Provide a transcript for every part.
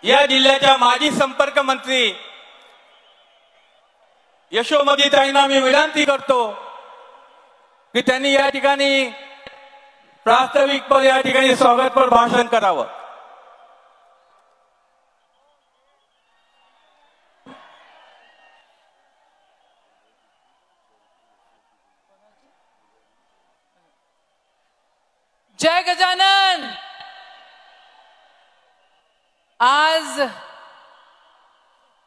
या जिल्ह्याच्या माजी संपर्क मंत्री यशोमतीताईंना मी विनंती करतो की त्यांनी या ठिकाणी प्रास्ताविकपणे या ठिकाणी स्वागतपर भाषण करावं। जय गजानन। आज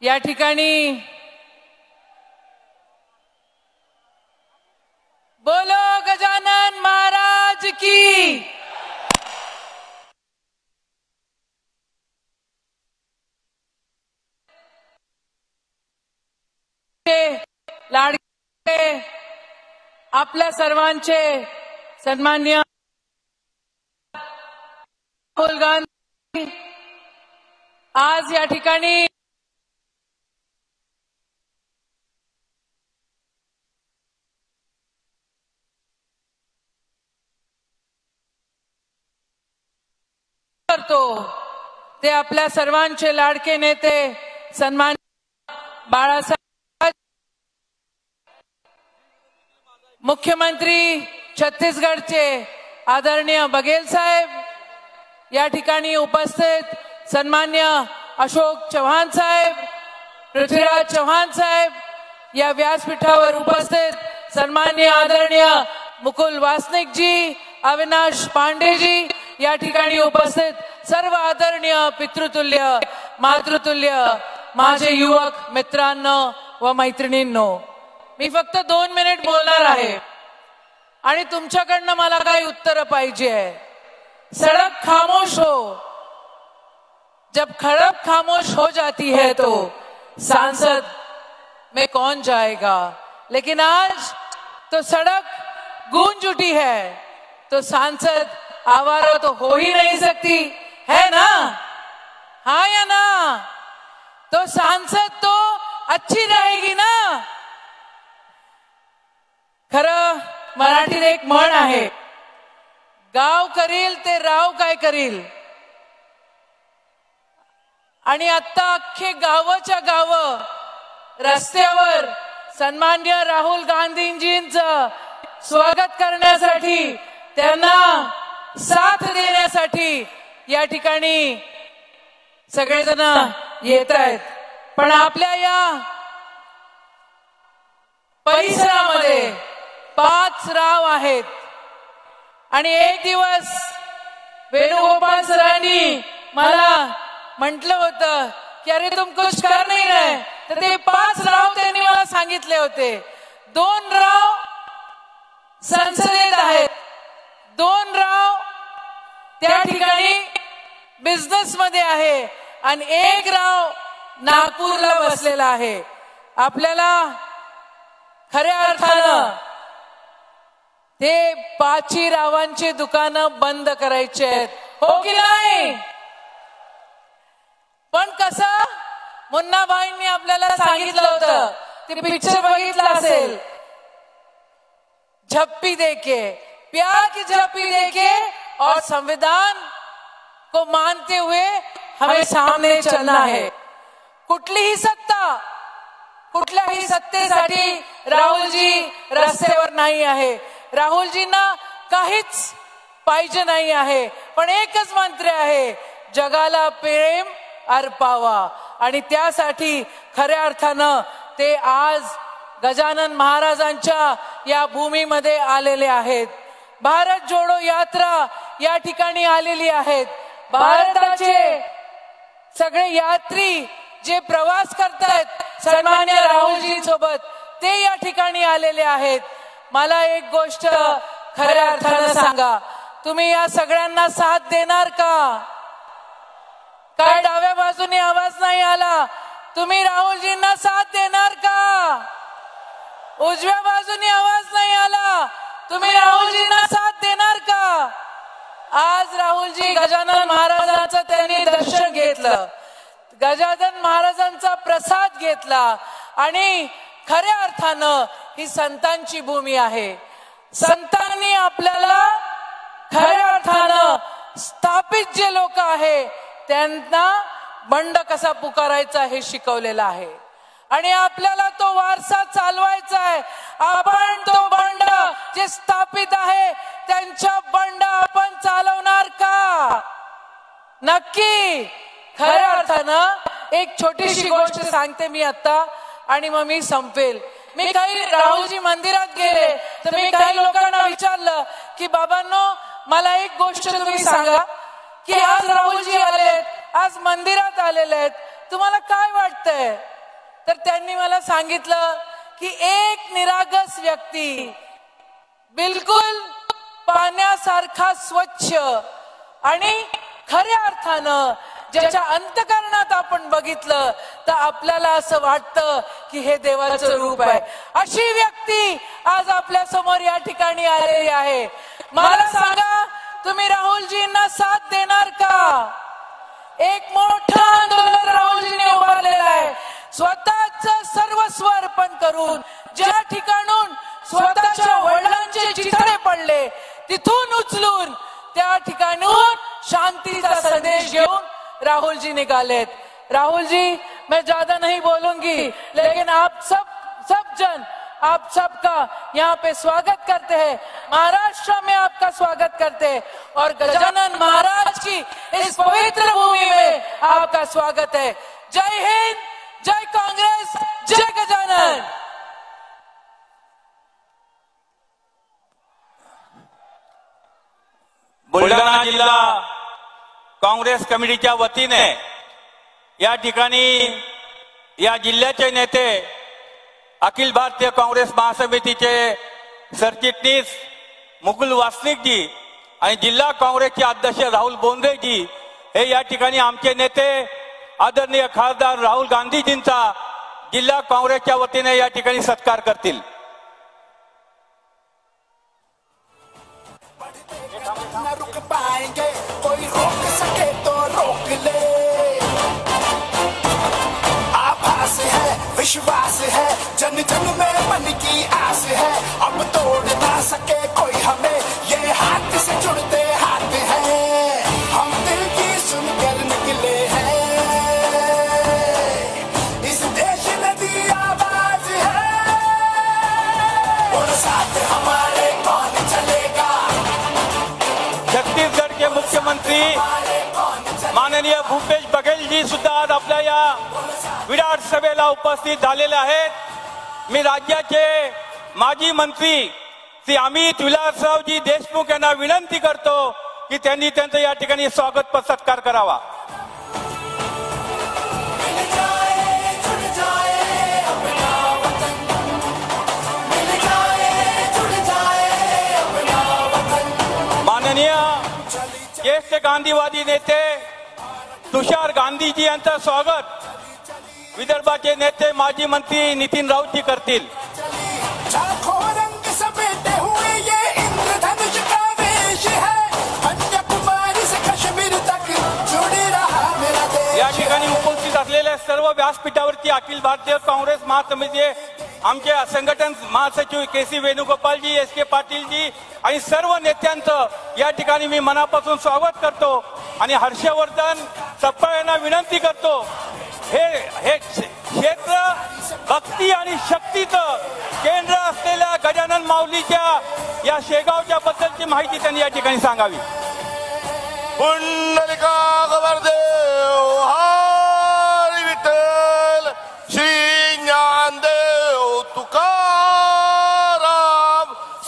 या ठिकाणी बोलो गजानन महाराज की। लाडके आपल्या सर्वांचे सन्माननीय राहुल गांधी आज या ठिकाणी करतो ते आपल्या सर्वांचे लाडके नेते सन्माननीय बाळासाहेब, मुख्यमंत्री छत्तीसगडचे आदरणीय बघेल साहेब, या ठिकाणी उपस्थित सन्मान्य अशोक चव्हाण साहेब, पृथ्वीराज चव्हाण साहेब, या व्यासपीठावर उपस्थित सन्मान्य आदरणीय मुकुल वासनिक जी, अविनाश पांडे जी, या ठिकाणी उपस्थित सर्व आदरणीय पितृतुल्य मातृतुल्य माझे युवक मित्रांनो व मैत्रिणींनो, मी फक्त 2 मिनिट बोलणार आहे आणि तुमच्याकडनं मला काही उत्तर पाहिजे आहे। सड़क खामोश हो, जब सड़क खामोश हो जाती है तो सांसद में कौन जाएगा, लेकिन आज तो सड़क गूंज उठी है तो सांसद आवारा तो हो ही नहीं सकती है ना, हाँ या ना। तो सांसद तो अच्छी रहेगी ना। खरं मराठीत एक म्हण आहे, गाव करील ते राव काय करील, आणि आता अख्खे गावाच्या गाव रस्त्यावर सन्माननीय राहुल गांधीजींचं स्वागत करण्यासाठी, त्यांना साथ देण्यासाठी या ठिकाणी सगळेजण येत आहेत। पण आपल्या या परिसरामध्ये 5 राव आहेत आणि एक दिवस वेणुगोपाल सरांनी मला म्हटलं होतं की अरे तुम कुछ कर नहीं रहे, तर ते 5 राव त्यांनी मला सांगितले होते। 2 राव संसदेत आहेत, 2 राव त्या ठिकाणी बिझनेस मध्ये आहे आणि 1 राव नागपूरला बसलेला आहे। आपल्याला खऱ्या अर्थानं ते 5 रावांची दुकानं बंद करायचे आहेत, हो की नाही। पण कसं मुन्नाभाईंनी आपल्याला सांगितलं होतं, ते पिक्चर बघितलं असेल, झप्पी देके प्यार की झप्पी देके और संविधान को मानते हुए हमें सामने चलना है। कुठलीही सत्ता कुठल्याही सत्तेसाठी राहुलजी रस्त्यावर नाही आहे। राहुलजींना काहीच पाहिजे नाही आहे, पण एकच मंत्र आहे, जगाला प्रेम अर्पावा, आणि त्यासाठी खऱ्या अर्थानं ते आज गजानन महाराजांच्या या भूमीमध्ये आलेले आहेत। भारत जोडो यात्रा या ठिकाणी आलेली आहेत। भारताचे सगळे यात्री जे प्रवास करतायत सन्मान्य राहुलजी सोबत, ते या ठिकाणी आलेले आहेत। मला एक गोष्ट खऱ्या अर्थानं सांगा, तुम्ही या सगळ्यांना साथ देणार का? काय डाव्या बाजूने आवाज नाही आला, तुम्ही राहुलजींना साथ देणार का? उजव्या बाजूने आवाज नाही आला, तुम्ही राहुलजींना साथ देणार का? आज राहुलजी गजानन महाराजांचं त्यांनी दर्शन घेतलं, गजानन महाराजांचा प्रसाद घेतला, आणि खऱ्या अर्थानं ही संतांची भूमी आहे। संतांनी आपल्याला खऱ्या अर्थानं स्थापित जे लोक आहे त्यांना बंड कसा पुकारायचा हे शिकवलेलं आहे आणि आपल्याला तो वारसा चालवायचा आहे. आपण तो बंड जे स्थापित आहे त्यांच्या बंड आपण चालवणार का? नक्की. खऱ्या अर्थानं एक छोटीशी गोष्ट सांगते मी आता आणि मग मी संपेल. मी काही राहुलजी मंदिरात गेले तर मी काही लोकांना विचारलं की बाबांनो मला एक गोष्ट तुम्ही सांगा की आज राहुलजी आलेत, आज मंदिरात आलेले आहेत, तुम्हाला काय वाटतंय? तर त्यांनी मला सांगितलं की एक निरागस व्यक्ती बिलकुल पाण्यासारखा स्वच्छ आणि खऱ्या अर्थानं ज्याच्या अंतःकरणात आपण बघितलं तर आपल्याला असं वाटतं की हे देवाचं रूप आहे. अशी व्यक्ती आज आपल्या समोर या ठिकाणी आलेली आहे. मला सांगा तुम्ही राहुलजींना साथ देणार का? एक मोठं आंदोलन राहुलजींनी उभारलेलं आहे. स्वतःच सर्वस्व अर्पण करून ज्या ठिकाणून स्वतःच्या वडिलांचे चितळे पडले तिथून उचलून त्या ठिकाणून शांतीचा संदेश घेऊन राहुल जी निकालेत. राहुल जी, मैं ज्यादा नहीं बोलूंगी लेकिन आप सब जन आप सबका यहाँ पे स्वागत करते हैं, महाराष्ट्र में आपका स्वागत करते हैं और गजानन महाराज की इस पवित्र भूमि में आपका स्वागत है. जय हिंद, जय कांग्रेस, जय गजानन. बुलढाणा जिल्हा काँग्रेस कमिटीच्या वतीने या ठिकाणी या जिल्ह्याचे नेते अखिल भारतीय काँग्रेस महासमितीचे सरचिटणीस मुकुल वासनिक जी आणि जिल्हा काँग्रेसचे अध्यक्ष राहुल बोंद्रे जी हे या ठिकाणी आमचे नेते आदरणीय खासदार राहुल गांधीजींचा जिल्हा काँग्रेसच्या वतीने या ठिकाणी सत्कार करतील. न रुक पाएंगे, कोई रोक सके तो रोक ले. आभास है, विश्वास है, जन जन में मन की आस है. अब तोड़ ना सके कोई हमें, ये हाथ से जुड़ते हाथ हैं. हम दिल की सुनकर निकले हैं. इस देश ने दी आवाज है, और साथ हमारे कौन चलेगा. छत्तीसगढ़ के मुख्यमंत्री माननीय भूपेश बघेल जी सुद्धा आज आपल्या या विराट सभेला उपस्थित झालेले आहेत. मी राज्याचे माजी मंत्री श्री अमित विलासरावजी देशमुख यांना विनंती करतो की त्यांनी त्यांचं या ठिकाणी स्वागत सत्कार करावा. माननीय ज्येष्ठ गांधीवादी नेते तुषार गांधीजी यांचं स्वागत विदर्भाचे नेते माजी मंत्री नितीन राऊतजी करतील. या ठिकाणी उपस्थित असलेल्या सर्व व्यासपीठावरती अखिल भारतीय काँग्रेस महासमितीचे आमचे संघटन महासचिव केसी वेणुगोपालजी, एस के पाटीलजी आणि सर्व नेत्यांचं या ठिकाणी मी मनापासून स्वागत करतो आणि हर्षवर्धन सप्पा यांना विनंती करतो हे क्षेत्र भक्ती आणि शक्तीचं केंद्र असलेल्या गजानन माऊलीच्या या शेगावच्या बद्दलची माहिती त्यांनी या ठिकाणी सांगावी. पुंडलिका गवर्देव हरी विठ्ठल श्री ज्ञानदेव तुकाराम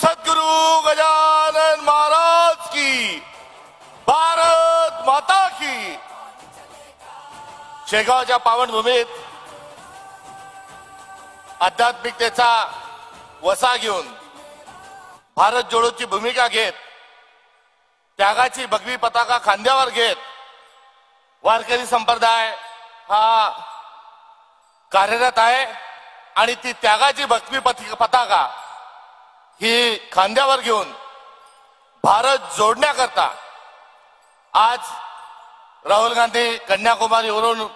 सद्गुरु गजानन महाराज की, भारत माता की. शेगावच्या पावनभूमीत आध्यात्मिकतेचा वसा घेऊन भारत जोडोची भूमिका घेत त्यागाची भगवी पताका खांद्यावर घेत वारकरी संप्रदाय हा कार्यरत आहे आणि ती त्यागाची भगवी पताका ही खांद्यावर घेऊन भारत जोडण्याकरता आज राहुल गांधी कन्याकुमारीवरून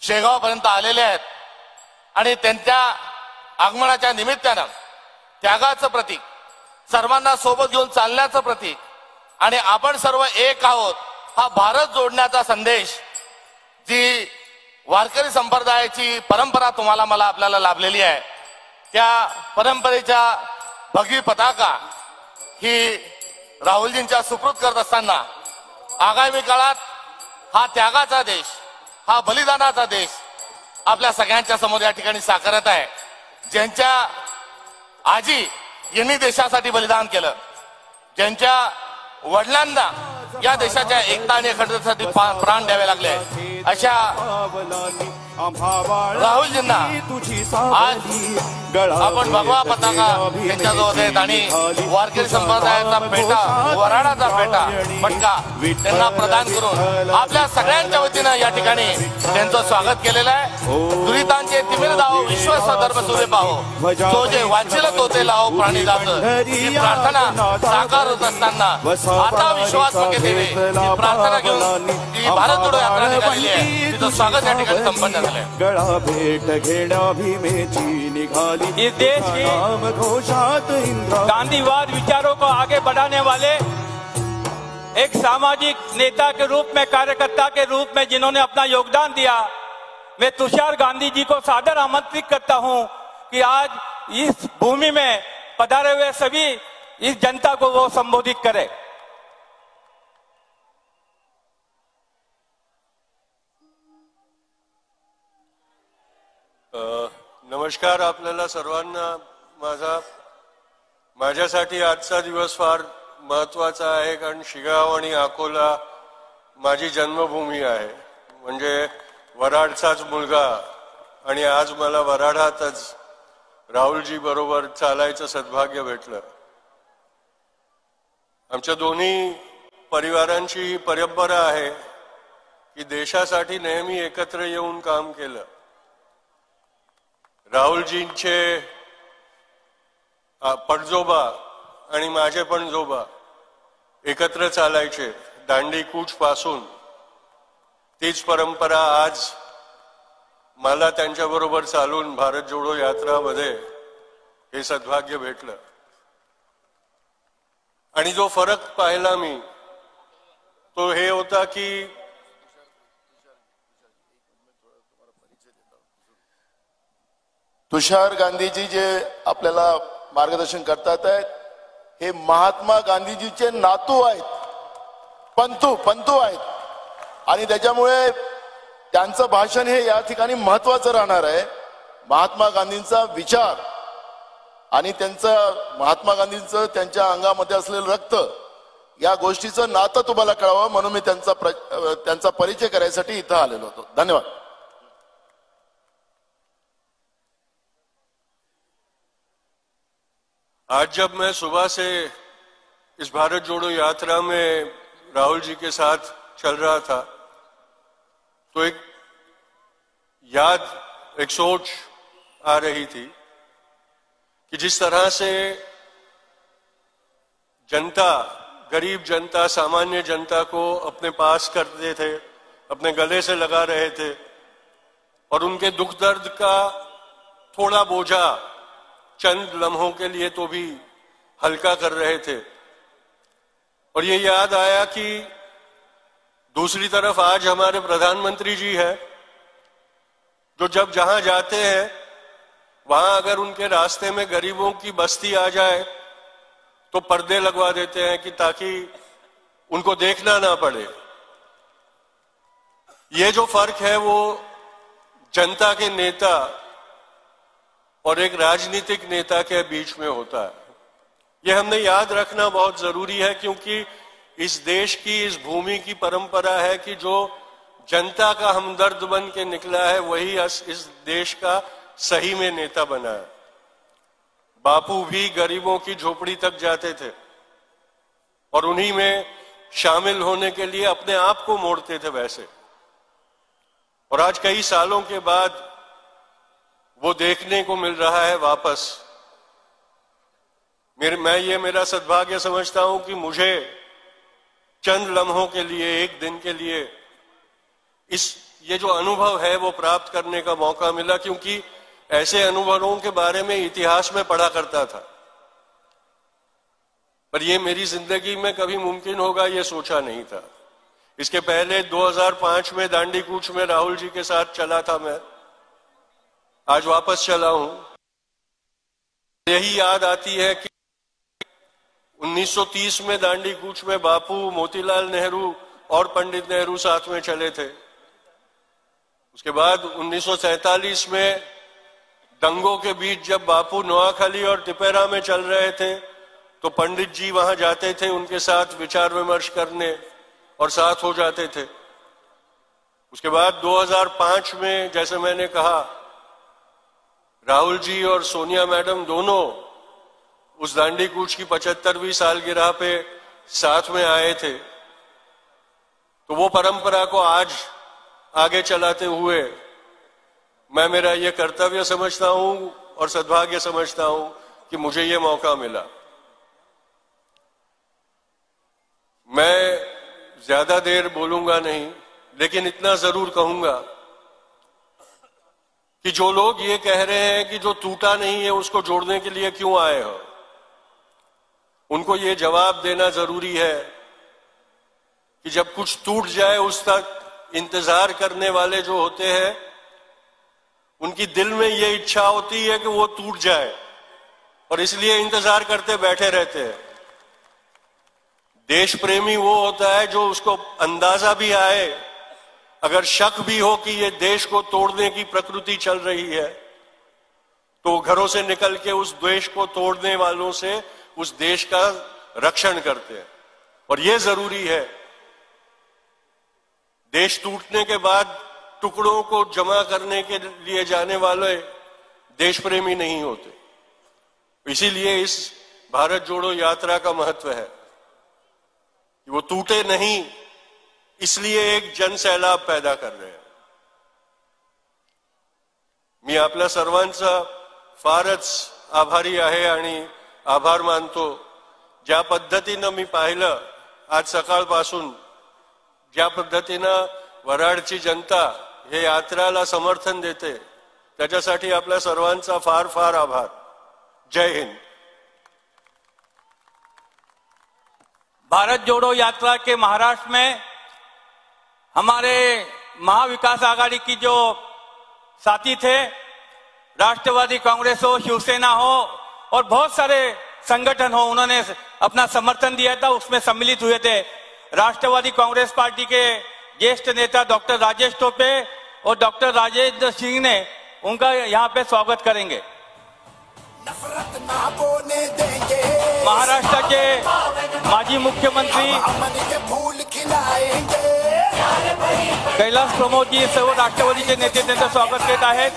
शेगाव पर्यंत आलेले आहेत आणि त्यांच्या आगमनाच्या निमित्तानं त्यागाचं प्रतीक, सर्वांना सोबत घेऊन चालण्याचं प्रतीक आणि आपण सर्व एक आहोत हा भारत जोडण्याचा संदेश जी वारकरी संप्रदायाची परंपरा तुम्हाला मला आपल्याला लाभलेली आहे, त्या परंपरेच्या भगवी पताका ही राहुलजींच्या सुपूर्द करत असताना आगामी काळात हा त्यागाचा देश, हा बलिदानाचा देश आपल्या सगळ्यांच्या समोर या ठिकाणी साकारत आहे. ज्यांच्या आजी यांनी देशासाठी बलिदान केलं, ज्यांच्या वडिलांना या देशाच्या एकता आणि अखंडतेसाठी प्राण द्यावे लागले, अशा राहुलजींना आज आपण भगवा पताका त्यांच्याजवळ आहेत आणि वारकरी संप्रदायाचा पेटा, वराडाचा पेटा पटका त्यांना प्रदान करून आपल्या सगळ्यांच्या वतीनं या ठिकाणी त्यांचं स्वागत केलेलं आहे. दुरितांचे तिमिर दाहो विश्वास धर्म सूर्य पाहो, जो जे वांछिल तोते लाहो प्राणी जात, ही प्रार्थना साकार होत असताना आता विश्वास मगे देवे ही प्रार्थना घेऊन ती भारत जोडो यात्रा निघालेली आहे. तिचं स्वागत या ठिकाणी संपन्न झालंय. गळा भेट घेण्या भीमेची निघाली इस देश की गांधीवाद विचारों को आगे बढ़ाने वाले एक सामाजिक नेता के रूप में, कार्यकर्ता के रूप में जिन्होंने अपना योगदान दिया, मैं तुषार गांधी जी को सादर आमंत्रित करता हूं कि आज इस भूमि में पधारे हुए सभी इस जनता को वो संबोधित करें. नमस्कार आपल्याला सर्वांना. माझ्यासाठी आजचा दिवस फार महत्वाचा आहे, कारण शिगाव आणि अकोला माझी जन्मभूमी आहे. म्हणजे वराडचाच मुलगा, आणि आज मला वराडातच राहुलजी बरोबर चालायचं सद्भाग्य भेटलं. आमच्या दोन्ही परिवारांची ही परंपरा आहे की देशासाठी नेहमी एकत्र येऊन काम केलं. राहुलजींचे पणजोबा आणि माझे पणजोबा एकत्र चालायचे दांडी कूच पासून. तीच परंपरा आज मला त्यांच्याबरोबर चालून भारत जोडो यात्रामध्ये हे सद्भाग्य भेटलं. आणि जो फरक पाहिला मी तो हे होता की तुषार गांधीजी जे आपल्याला मार्गदर्शन करतात आहेत, हे महात्मा गांधीजीचे नातू आहेत, पंतू आहेत. आणि त्याच्यामुळे त्यांचं भाषण हे या ठिकाणी महत्वाचं राहणार आहे. महात्मा गांधींचा विचार आणि महात्मा गांधींचं त्यांच्या अंगामध्ये असलेलं रक्त, या गोष्टीचं नातं तुम्हाला कळावं म्हणून मी त्यांचा परिचय करायसाठी इथं आलेलो होतो. धन्यवाद. आज जब मैं सुबह से इस भारत जोड़ो यात्रा में राहुल जी के साथ चल रहा था, तो एक याद, एक सोच आ रही थी कि जिस तरह से जनता, गरीब जनता, सामान्य जनता को अपने पास करते थे, अपने गले से लगा रहे थे और उनके दुख दर्द का थोड़ा बोझा चंद लम्हों के लिए तो भी हल्का कर रहे थे. और ये याद आया कि दूसरी तरफ आज हमारे प्रधानमंत्री जी है, जो जब जहां जाते हैं वहां अगर उनके रास्ते में गरीबों की बस्ती आ जाए तो पर्दे लगवा देते हैं कि ताकि उनको देखना ना पड़े. ये जो फर्क है वो जनता के नेता और एक राजनीतिक नेता के बीच में होता है. यह हमने याद रखना बहुत जरूरी है, क्योंकि इस देश की, इस भूमि की परंपरा है कि जो जनता का हमदर्द बन के निकला है वही इस देश का सही में नेता बना है. बापू भी गरीबों की झोपड़ी तक जाते थे और उन्हीं में शामिल होने के लिए अपने आप को मोड़ते थे वैसे. और आज कई सालों के बाद वो देखने को मिल रहा है वापस. मैं ये मेरा सद्भाग्य समझता हूं कि मुझे चंद लम्हों के लिए, एक दिन के लिए ये जो अनुभव है वो प्राप्त करने का मौका मिला, क्योंकि ऐसे अनुभवों के बारे में इतिहास में पढ़ा करता था, पर ये मेरी जिंदगी में कभी मुमकिन होगा ये सोचा नहीं था. इसके पहले 2005 में दांडी कूच में राहुल जी के साथ चला था मैं, आज वापस चला हूं। यही याद आती है कि 1930 में दांडी कूच में बापू, मोतीलाल नेहरू और पंडित नेहरू साथ में चले थे। उसके बाद 1947 में दंगों के बीच जब बापू नोआखाली और टिपेरा में चल रहे थे तो पंडित जी वहां जाते थे उनके साथ विचार विमर्श करने और साथ हो जाते थे। उसके बाद 2005 में जैसे मैंने कहा, राहुल जी और सोनिया मैडम दोनों उस दांडी कूच की 75वीं सालगिरह पे साथ में आए थे। तो वो परंपरा को आज आगे चलाते हुए मैं मेरा ये कर्तव्य समझता हूं और सद्भाग्य समझता हूं कि मुझे ये मौका मिला। मैं ज्यादा देर बोलूंगा नहीं, लेकिन इतना जरूर कहूंगा कि जो लोग ये कह रहे हैं कि जो टूटा नहीं है उसको जोड़ने के लिए क्यों आए हो, उनको ये जवाब देना जरूरी है कि जब कुछ टूट जाए उस तक इंतजार करने वाले जो होते हैं उनकी दिल में ये इच्छा होती है कि वो टूट जाए और इसलिए इंतजार करते बैठे रहते हैं। देश प्रेमी वो होता है जो उसको अंदाजा भी आए, अगर शक भी हो कि ये देश को तोड़ने की प्रकृति चल रही है, तो घरों से निकल के उस देश को तोड़ने वालों से उस देश का रक्षण करते हैं। और ये जरूरी है, देश टूटने के बाद टुकड़ों को जमा करने के लिए जाने वाले देश प्रेमी नहीं होते। इसीलिए इस भारत जोड़ो यात्रा का महत्व है कि वो टूटे नहीं, इसलिए एक जन सैलाब पैदा कर रहे हैं। मी आपल्या सर्वांचा फारच आभारी आहे आणि आभार मानतो। ज्या पद्धतीनं मी पाहिलं आज सकाळपासून, ज्या पद्धतीनं वराडची जनता हे यात्राला समर्थन देते, त्याच्यासाठी आपल्या सर्वांचा फार फार आभार। जय हिंद। भारत जोड़ो यात्रा के महाराष्ट्र में हमारे महाविकास आघाड़ी की जो साथी थे, राष्ट्रवादी कांग्रेस हो, शिवसेना हो और बहुत सारे संगठन हो, उन्होंने अपना समर्थन दिया था, उसमें सम्मिलित हुए थे। राष्ट्रवादी कांग्रेस पार्टी के ज्येष्ठ नेता डॉक्टर राजेश टोपे और डॉक्टर राजेंद्र सिंह ने उनका यहाँ पे स्वागत करेंगे। नफरत ना बोने देंगे, महाराष्ट्र के माजी मुख्यमंत्री अमन के फूल खिलाएंगे, कैलास प्रमोद जी सर्व राष्ट्रवादीचे नेते त्यांचं स्वागत करत आहेत।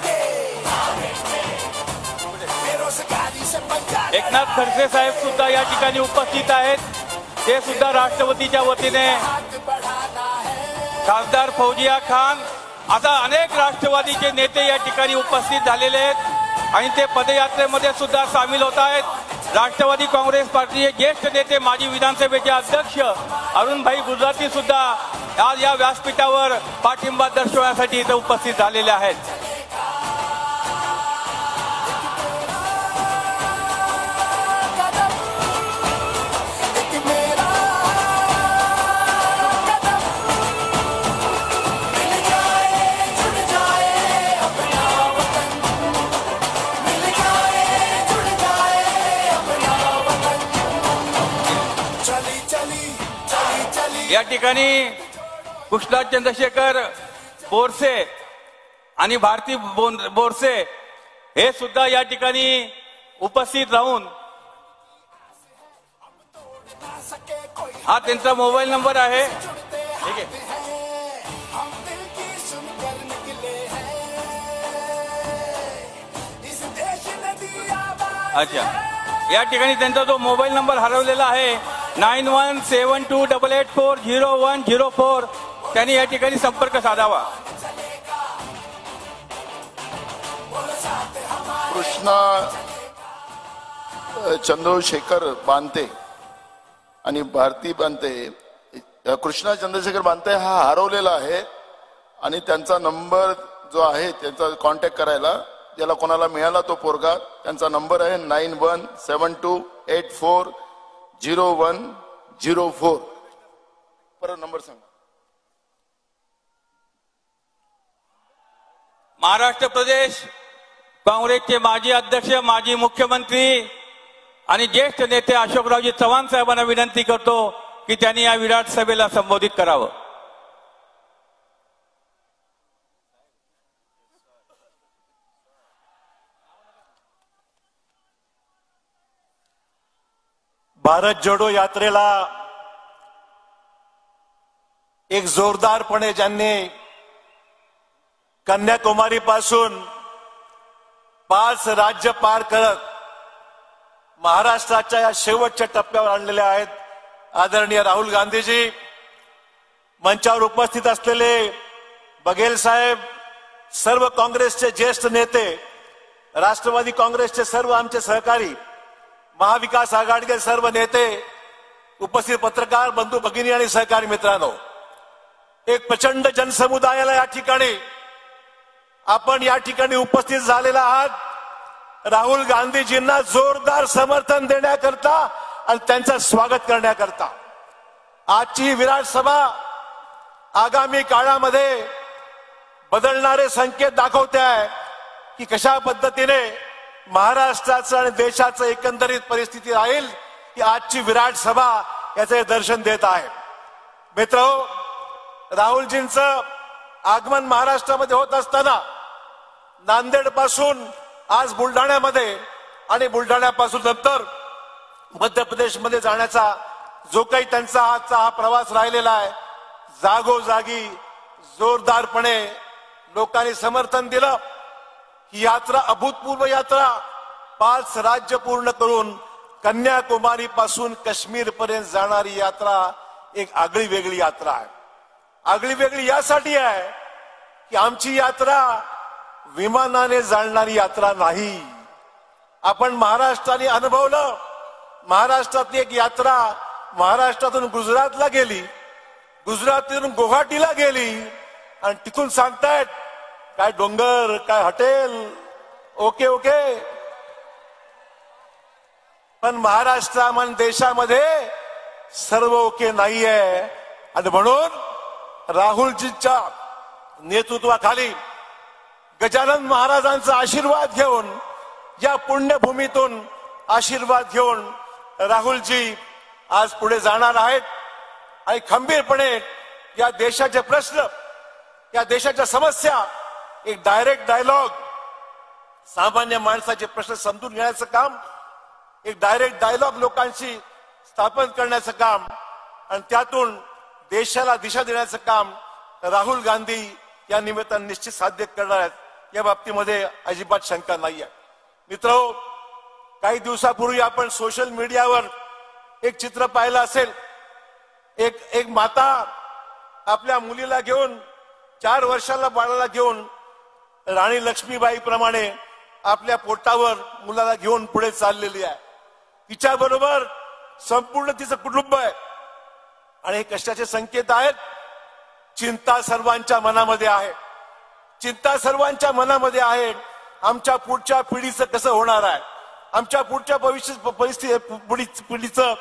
बेरोजगारी से पंजाब एकनाथ खडसे साहेब सुद्धा या ठिकाणी उपस्थित आहेत, ते सुद्धा राष्ट्रवादीच्या वतीने, हाथ बढ़ाना है। खासदार फौजिया खान असा अनेक राष्ट्रवादीचे नेते या ठिकाणी उपस्थित झालेले आहेत आणि ते पदयात्रेमध्ये सुद्धा सामील होत आहेत। राष्ट्रवादी काँग्रेस पार्टीचे ज्येष्ठ नेते माजी विधानसभेचे अध्यक्ष अरुणभाई गुजराती सुद्धा आज या व्यासपीठावर पाठिंबा दर्शवण्यासाठी इथे उपस्थित झालेले आहेत। या ठिकाणी कुशलाल चंद्रशेखर बोरसे आणि भारती बोरसे हे सुद्धा या ठिकाणी उपस्थित राहून, हा त्यांचा मोबाईल नंबर आहे, ठीक आहे। हम दिल की सुनकर निकले हैं, इस देश ने दिया बात। अच्छा, या ठिकाणी त्यांचा जो मोबाईल नंबर हरवलेला आहे 917288400104, त्यांनी या ठिकाणी संपर्क साधावा। कृष्णा चंद्रशेखर बांते आणि भारती बांते, कृष्णा चंद्रशेखर बांते हा हरवलेला आहे आणि त्यांचा नंबर जो आहे त्यांचा कॉन्टॅक्ट करायला, ज्याला कोणाला मिळाला तो पोरगा, त्यांचा नंबर आहे 9172840104। परत नंबर सांगा। महाराष्ट्र प्रदेश काँग्रेसचे माजी अध्यक्ष, माजी मुख्यमंत्री आणि ज्येष्ठ नेते अशोकरावजी चव्हाण साहेबांना विनंती करतो की त्यांनी या विराट सभेला संबोधित करावं. भारत जोडो यात्रेला एक जोरदारपणे ज्यांनी कन्याकुमारी पासून 5 राज्य पार करत महाराष्ट्राच्या या शेवटच्या टप्प्यावर आणलेले आहेत आदरणीय राहुल गांधीजी, मंचावर उपस्थित असलेले बघेल साहेब, सर्व काँग्रेसचे ज्येष्ठ नेते, राष्ट्रवादी काँग्रेसचे सर्व आमचे सहकारी, महाविकास आघाडीचे सर्व नेते, उपस्थित पत्रकार बंधू भगिनी आणि सहकारी मित्रांनो, एक प्रचंड जनसमुदायाला या ठिकाणी आपण या ठिकाणी उपस्थित झालेला आहात राहुल गांधीजींना जोरदार समर्थन देण्याकरता आणि त्यांचं स्वागत करण्याकरता. आजची ही विराट सभा आगामी काळामध्ये बदलणारे संकेत दाखवते आहे की कशा पद्धतीने महाराष्ट्राचं आणि देशाचं एकंदरीत परिस्थिती राहील की आजची विराट सभा याचं दर्शन देत आहे. मित्रहो, राहुलजींचं आगमन महाराष्ट्रामध्ये होत असताना नांदेड पासून आज बुलढाण्यामध्ये आणि बुलढाण्यापासून नंतर मध्य प्रदेशमध्ये जाण्याचा जो काही त्यांचा आजचा हा प्रवास राहिलेला आहे, जागोजागी जोरदारपणे लोकांनी समर्थन दिलं. ही यात्रा अभूतपूर्व यात्रा 5 राज्य पूर्ण करून कन्याकुमारी पासून काश्मीर पर्यंत जाणारी यात्रा एक आगळी वेगळी यात्रा आहे. आगळी वेगळी यासाठी आहे की आमची यात्रा विमानाने जाणारी यात्रा नाही. आपण महाराष्ट्राने अनुभवलं, महाराष्ट्रातली एक यात्रा महाराष्ट्रातून गुजरातला गेली, गुजरातून गुवाहाटीला गेली आणि तिथून सांगतायत काय डोंगर, काय हॉटेल, ओके ओके. पण महाराष्ट्रामध्ये देशामध्ये सर्व ओके नाहीये आणि म्हणून राहुलजींच्या नेतृत्वाखाली गजानन महाराजांचा आशीर्वाद घेऊन, या पुण्यभूमीतून आशीर्वाद घेऊन राहुलजी आज पुढे जाणार आहेत आणि खंबीरपणे या देशाचे प्रश्न, या देशाच्या समस्या, एक डायरेक्ट डायलॉग, सामान्य माणसाचे प्रश्न समजून घेण्याचं काम, एक डायरेक्ट डायलॉग लोकांशी स्थापन करण्याचं काम आणि त्यातून देशाला दिशा देण्याचं काम राहुल गांधी या निमित्ताने निश्चित साध्य करणार आहेत, या बाबतीमध्ये अजिबात शंका नाही आहे. मित्रहो, काही दिवसापूर्वी आपण सोशल मीडियावर एक चित्र पाहिलं असेल. एक माता आपल्या मुलीला घेऊन, 4 वर्षाला बाळाला घेऊन राणी लक्ष्मीबाई प्रमाणे आपल्या पोटावर मुलाला घेऊन पुढे चाललेली आहे. तिच्या बरोबर संपूर्ण तिचं कुटुंब आहे आणि हे कशाचे संकेत आहेत? चिंता सर्वांच्या मनामध्ये आहे, चिंता सर्वांच्या मनामध्ये आहे. आमच्या पुढच्या पिढीचं कसं होणार आहे, आमच्या पुढच्या पिढीचं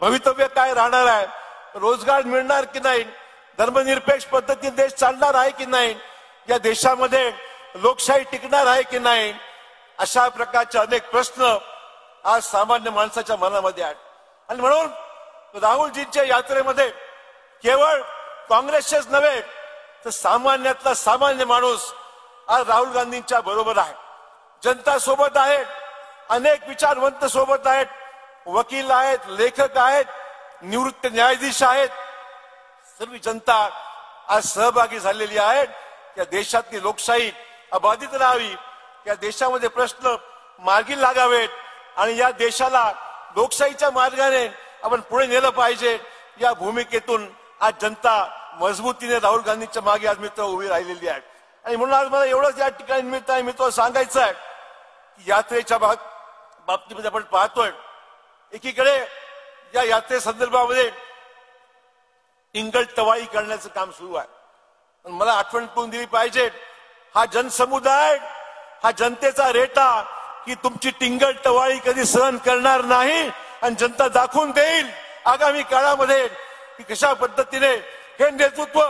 भवितव्य काय राहणार आहे, रोजगार मिळणार की नाही, धर्मनिरपेक्ष पद्धतीने देश चालणार आहे की नाही, या देशामध्ये लोकशाही टिकणार आहे की नाही, अशा प्रकारचे अनेक प्रश्न आज सामान्य माणसाच्या मनामध्ये आहेत. आणि म्हणून राहुलजींच्या यात्रेमध्ये केवळ काँग्रेसचेच नव्हे तर सामान्यातला सामान्य माणूस आज राहुल गांधींच्या बरोबर आहे. जनता सोबत आहे, अनेक विचारवंत सोबत आहेत, वकील आहेत, लेखक आहेत, निवृत्त न्यायाधीश आहेत, सर्व जनता आज सहभागी झालेली आहे. या देशातली लोकशाही अबाधित राहावी, या देशामध्ये प्रश्न मार्गी लागावेत आणि या देशाला लोकशाहीच्या मार्गाने आपण पुढे नेलं पाहिजे, या भूमिकेतून आज जनता मजबूतीने राहुल गांधींच्या मागे आज मित्र उभी राहिलेली आहे. आणि म्हणून आज मला एवढंच या ठिकाणी निमित्ताने मित्र सांगायचं आहे की यात्रेच्या बाबतीमध्ये आपण पाहतोय, एकीकडे या यात्रे संदर्भामध्ये इंगलटवाळी करण्याचं काम सुरू आहे. मला आठवण करून दिली पाहिजे, हा जनसमुदाय, हा जनतेचा रेटा की तुमची टिंगलटवाळी कधी सहन करणार नाही आणि जनता दाखवून देईल आगामी काळामध्ये की कशा पद्धतीने हे नेतृत्व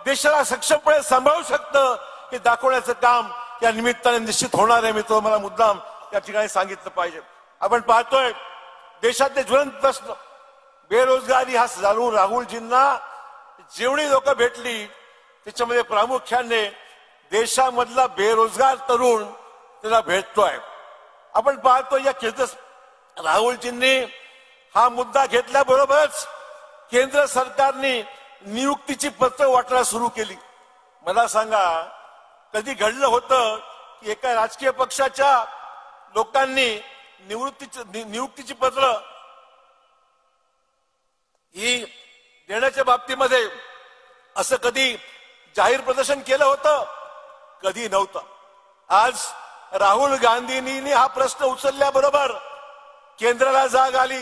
देशाला सक्षमपणे सांभाळू शकतं, हे दाखवण्याचं काम या निमित्ताने निश्चित होणार आहे. मी तो मला मुद्दाम या ठिकाणी सांगितलं पाहिजे. आपण पाहतोय देशातले ज्वलंत प्रश्न बेरोजगारी हा राहुलजींना जेवढी लोक भेटली त्याच्यामध्ये प्रामुख्याने देशामधला बेरोजगार तरुण त्याला भेटतोय. आपण पाहतो या राहुलजींनी हा मुद्दा घेतल्याबरोबरच केंद्र सरकारने नियुक्तीची पत्र वाटणं सुरू केली. मला सांगा कधी घडलं होतं की एका राजकीय पक्षाच्या लोकांनी नियुक्तीची पत्र ही देण्याच्या बाबतीमध्ये असं कधी जाहीर प्रदर्शन केलं होतं? कधी नव्हतं. आज राहुल गांधींनी हा प्रश्न उचलल्याबरोबर केंद्राला जाग आली,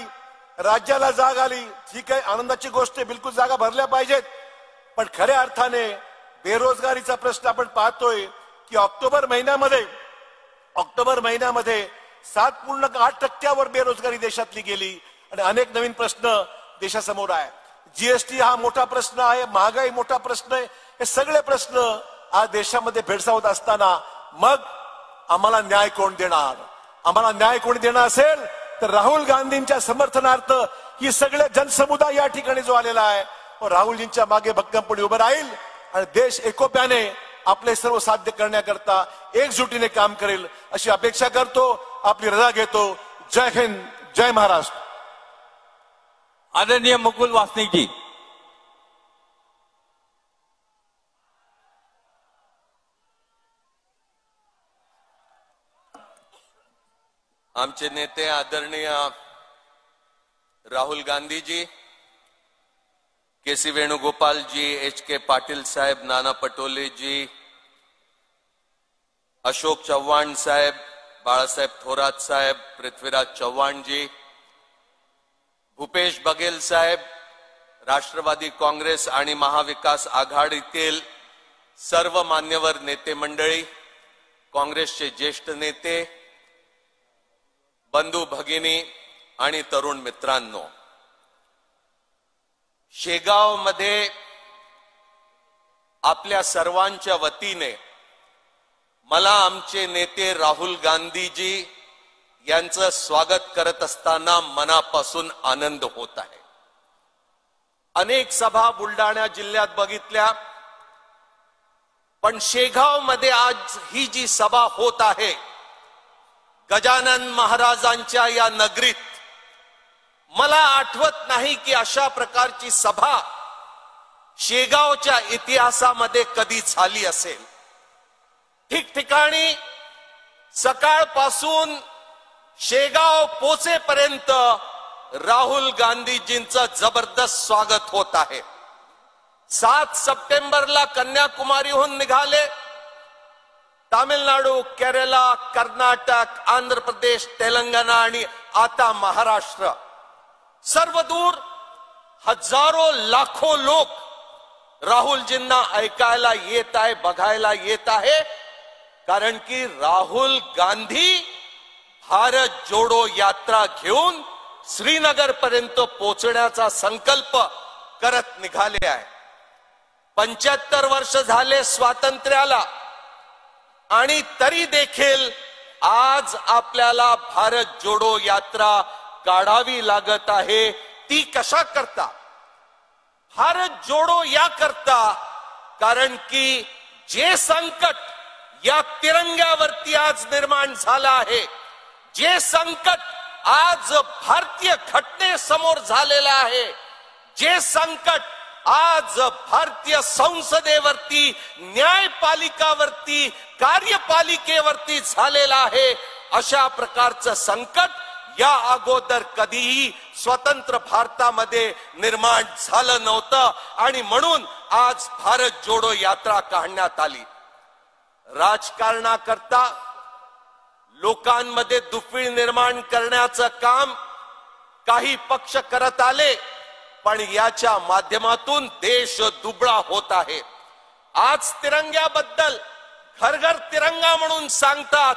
राज्याला जाग आली. ठीक आहे, आनंदाची गोष्ट आहे, बिलकुल जागा भरल्या पाहिजेत. पण खऱ्या अर्थाने बेरोजगारीचा प्रश्न आपण पाहतोय की ऑक्टोबर महिन्यामध्ये 7.8% बेरोजगारी देशातली गेली आणि अनेक नवीन प्रश्न देशासमोर आहे. जीएसटी हा मोठा प्रश्न आहे, महागाई मोठा प्रश्न आहे. हे सगळे प्रश्न आज देशामध्ये भेडसावत असताना मग आम्हाला न्याय कोण देणार? आम्हाला न्याय कोणी देणार असेल तर राहुल गांधींच्या समर्थनार्थ ही सगळे जनसमुदाय या ठिकाणी जो आलेला आहे राहुलजींच्या मागे भक्कमपणे उभं राहील आणि देश एकोप्याने आपले सर्व साध्य करण्याकरता एकजुटीने काम करेल अशी अपेक्षा करतो. आपली रजा घेतो. जय हिंद, जय महाराष्ट्र. आदरणीय मुकुल वासनिक जी. आमचे नेते आदरणीय राहुल गांधी जी, केसी वेणुगोपाल जी, HK पाटील साहेब, नाना पटोले जी, अशोक चव्हाण साहेब, बाळासाहेब थोरात साहेब, पृथ्वीराज चव्हाण जी, भूपेश बघेल साहेब, राष्ट्रवादी काँग्रेस आणि महाविकास आघाडीतील सर्व मान्यवर नेते मंडळी, काँग्रेसचे ज्येष्ठ नेते, बंधू भगिनी आणि तरुण मित्रांनो, शेगाव मध्ये आपल्या सर्वांच्या वतीने मला आमचे नेते राहुल गांधीजी यांचं स्वागत करत असताना मनापासून आनंद होत आहे. अनेक सभा बुलढाणा जिल्ह्यात बघितल्या, पण शेगाव मध्ये आज ही जी सभा होत आहे गजानन महाराजांच्या या नगरीत, मला आठवत नाही की अशा प्रकारची सभा शेगावच्या इतिहासामध्ये कधी झाली असेल. ठिकठिकाणी सकाळपासून शेगाव पोचेपर्यंत राहुल गांधीजींचं जबरदस्त स्वागत होत आहे. 7 सप्टेंबरला कन्याकुमारीहून निघाले, तामिळनाडू, केरला, कर्नाटक, आंध्र प्रदेश, तेलंगणा आणि आता महाराष्ट्र, सर्वदूर हजारो लाखो लोक राहुलजींना ऐकायला येत आहे, बघायला येत आहे. कारण की राहुल गांधी भारत जोडो यात्रा घेऊन श्रीनगर पर्यंत पोहोचण्याचा संकल्प करत निघाले आहे. 75 वर्ष झाले स्वातंत्र्याला आणि तरी देखील आज आपल्याला भारत जोडो यात्रा काढावी लागत आहे. ती कशा करता? भारत जोडो या करता, कारण की जे संकट या तिरंग्यावरती आज निर्माण झालं आहे, जे संकट आज भारतीय घटनेसमोर झालेलं आहे, जे संकट आज भारतीय संसदेवरती, न्यायपालिकावरती, कार्यपालिकेवरती झालेलं आहे, अशा प्रकारचं संकट या अगोदर कधीही स्वतंत्र भारतामध्ये निर्माण झालं नव्हतं. आणि म्हणून आज भारत जोडो यात्रा काढण्यात आली. राजकारणाकरता लोकांमध्ये दुफळी निर्माण करण्याचं काम काही पक्ष करत आले, पण याच्या माध्यमातून देश दुबळा होत आहे. आज तिरंग्याबद्दल घर घर तिरंगा म्हणून सांगतात.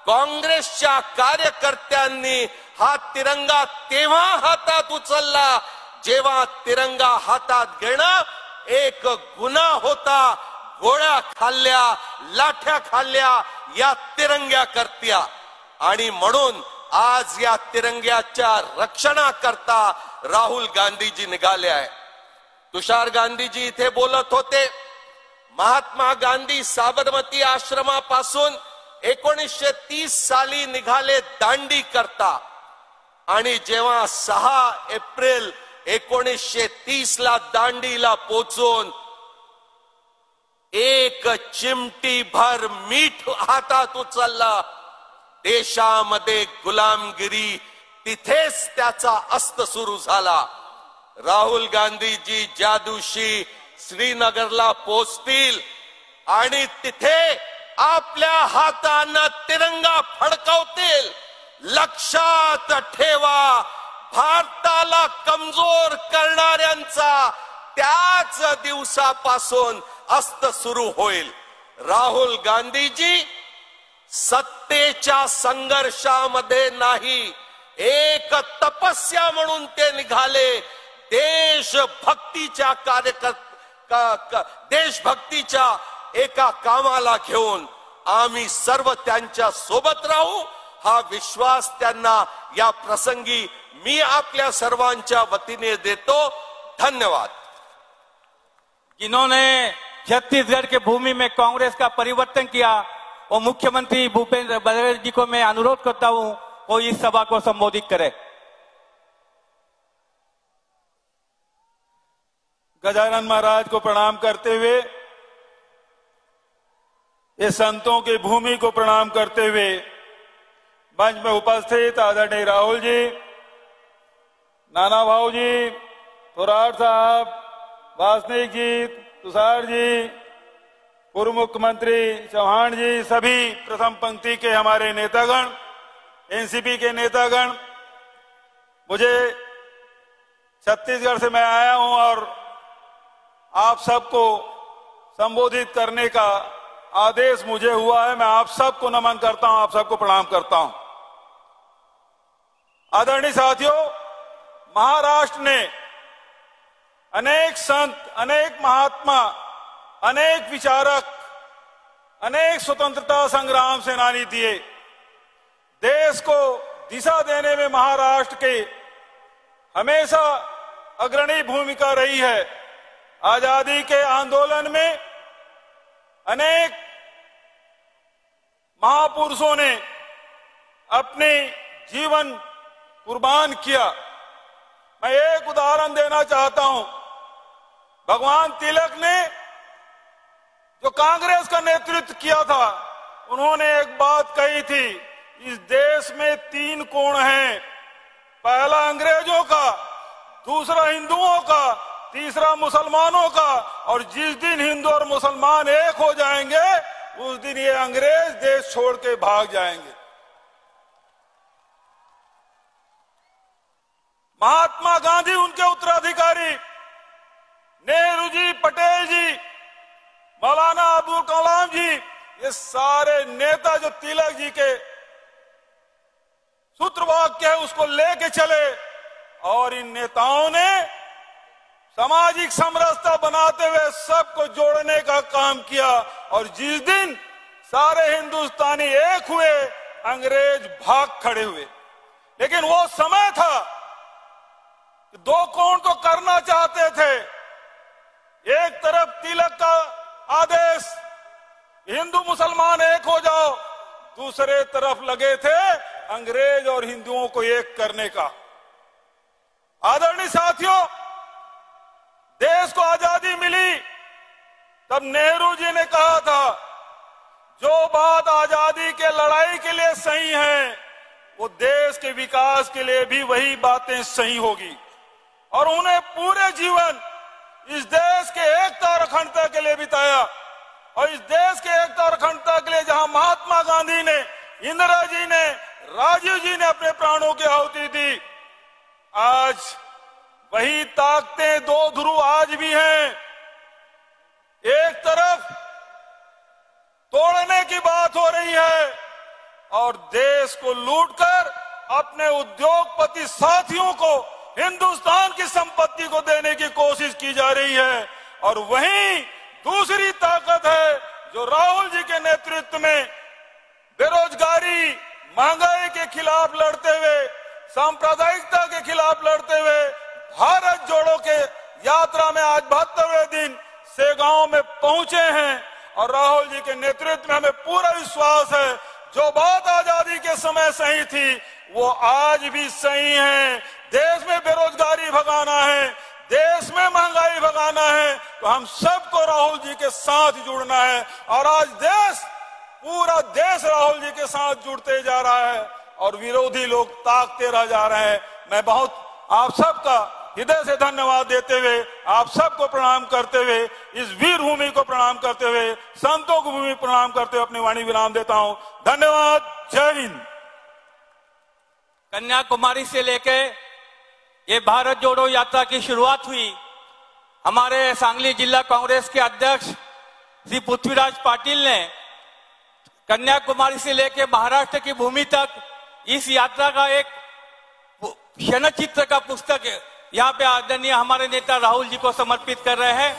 काँग्रेसच्या कार्यकर्त्यांनी हा तिरंगा तेव्हा हातात उचलला जेव्हा तिरंगा हातात घेणं एक गुन्हा होता, गोळ्या खाल्ल्या, लाठ्या खाल्ल्या, या तिरंग्या करत्या. आणि म्हणून आज या तिरंग्याच्या रक्षणाकरता राहुल गांधीजी निघाले आहे. तुषार गांधीजी इथे बोलत होते. महात्मा गांधी साबरमती आश्रमापासून 1930 साली निघाले दांडी करता. आणि जेव्हा 6 एप्रिल 1930 ला दांडीला पोचून एक चिमटी भर मीठ हातात उचलला, देशामध्ये गुलामगिरी तिथेच त्याचा अस्त सुरू झाला. राहुल गांधीजी ज्या दिवशी श्रीनगरला पोचतील आणि तिथे आपल्या हातानं तिरंगा फडकवतील, लक्षात ठेवा, भारताला कमजोर करणाऱ्यांचा त्याच दिवसापासून अस्त सुरू होईल. राहुल गांधीजी सत्तेच्या संघर्षामध्ये नाही, एक तपस्या म्हणून ते निघाले. देशभक्तीच्या देशभक्तीच्या एका कामाला घेऊन आम्ही सर्व त्यांच्या सोबत राहू, हा विश्वास त्यांना या प्रसंगी मी आपल्या सर्वांच्या वतीने देतो. धन्यवाद. जिन्होंने छत्तीसगढ़ के भूमि में कांग्रेस का परिवर्तन किया, वो मुख्यमंत्री भूपेंद्र बघेल जी को मैं अनुरोध करता हूं वो इस सभा को संबोधित करे. गजानन महाराज को प्रणाम करते हुए, ये संतों की भूमि को प्रणाम करते हुए मंच में उपस्थित आदरणीय राहुल जी, नाना भाऊ जी, थोराट साहब, वासनिक जी, तुषार जी, पूर्व मुख्यमंत्री चौहान जी, सभी प्रथम पंक्ति के हमारे नेतागण, एनसीपी के नेतागण, मुझे छत्तीसगढ़ से मैं आया हूं और आप सबको संबोधित करने का आदेश मुझे हुआ है. मैं आप सबको नमन करता हूं, आप सबको प्रणाम करता हूं. आदरणीय साथियों, महाराष्ट्र ने अनेक संत, अनेक महात्मा, अनेक विचारक, अनेक स्वतंत्रता संग्राम सेनानी दिए. देश को दिशा देने में महाराष्ट्र के हमेशा अग्रणी भूमिका रही है. आजादी के आंदोलन में अनेक महापुरुषों ने अपने जीवन कुर्बान किया. मैं एक उदाहरण देना चाहता हूं. भगवान तिलक ने जो कांग्रेस का नेतृत्व किया था, उन्होंने एक बात कही थी, इस देश में 3 कोण हैं, पहला अंग्रेजों का, दूसरा हिंदुओं का, तीसरा मुसलमानों का, और जिस दिन हिंदू और मुसलमान एक हो जाएंगे उस दिन ये अंग्रेज देश छोड़ के भाग जाएंगे. महात्मा गांधी, उनके उत्तराधिकारी नेहरू जी, पटेल जी, मौलाना अब्दुल कलाम जी, ये सारे नेता जो तिलक जी के सूत्रवाक्य है उसको लेके चले, और इन नेताओं ने सामाजिक समरसता बनाते हुए सबको जोड़ने का काम किया. और जिस दिन सारे हिंदुस्तानी एक हुए, अंग्रेज भाग खड़े हुए. लेकिन वो समय था कि 2 कोण तो करना चाहते थे. एक तरफ तिलक का आदेश, हिंदू मुसलमान एक हो जाओ, दूसरे तरफ लगे थे अंग्रेज और हिंदुओं को एक करने का. आदरणीय साथियों, देश को आजादी मिली तब नेहरू जी ने कहा था, जो बात आजादी के लड़ाई के लिए सही है वो देश के विकास के लिए भी वही बातें सही होगी. और उन्हें पूरे जीवन इस देश के एकता और अखंडता के लिए बिताया. और इस देश के एकता और अखंडता के लिए जहां महात्मा गांधी ने, इंदिरा जी ने, राजीव जी ने अपने प्राणों की आहुति दी, आज वही ताकतें 2 ध्रुव आज भी हैं. एक तरफ तोड़ने की बात हो रही है और देश को लूटकर अपने उद्योगपति साथियों को हिंदुस्तान की संपत्ति को देने की कोशिश की जा रही है. और वहीं दूसरी ताकत है जो राहुल जी के नेतृत्व में बेरोजगारी, महंगाई के खिलाफ लड़ते हुए, सांप्रदायिकता के खिलाफ लड़ते हुए भारत जोड़ो के यात्रा में आज 72वें दिन सेगांव में पहुंचे हैं। और राहुल जी के नेतृत्व में हमें पूरा विश्वास है, जो बात आजादी के समय सही थी वो आज भी सही है। देश में बेरोजगारी भगाना है, देश में महंगाई भगाना है, तो हम सबको राहुल जी के साथ जुड़ना है। और आज पूरा देश राहुल जी के साथ जुड़ते जा रहा है और विरोधी लोग ताकते रह जा रहे हैं। मैं बहुत आप सबका हृदय से धन्यवाद देते हुए, आप सबको प्रणाम करते हुए, इस वीर भूमि को प्रणाम करते हुए, संतों को भूमि प्रणाम करते हुए अपनी वाणी विराम देता हूं। धन्यवाद। जय हिंद। कन्याकुमारी से लेके ये भारत जोड़ो यात्रा की शुरुआत हुई। हमारे सांगली जिला कांग्रेस के अध्यक्ष श्री पृथ्वीराज पाटिल ने कन्याकुमारी से लेके महाराष्ट्र की भूमि तक इस यात्रा का एक क्षणचित्र का पुस्तक यहाँ पे आदरणीय हमारे नेता राहुल जी को समर्पित कर रहे हैं।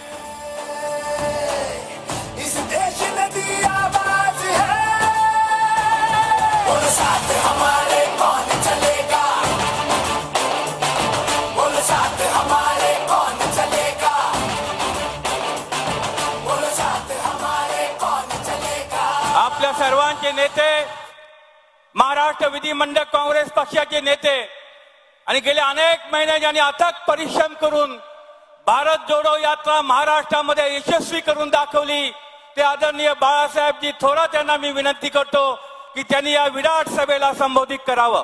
इस देश ने दी आवाज है, बोल साथ हमारे कौन चलेगा, बोल साथ हमारे कौन चलेगा, बोल साथ हमारे कौन चलेगा। आपल्या सर्वांचे नेते, महाराष्ट्र विधिमंडळ काँग्रेस पक्षाचे नेते आणि गेले अनेक महिने ज्यांनी अथक परिश्रम करून भारत जोडो यात्रा महाराष्ट्रामध्ये यशस्वी करून दाखवली, ते आदरणीय बाळासाहेबजी थोरात यांना मी विनंती करतो की त्यांनी या विराट सभेला संबोधित करावं।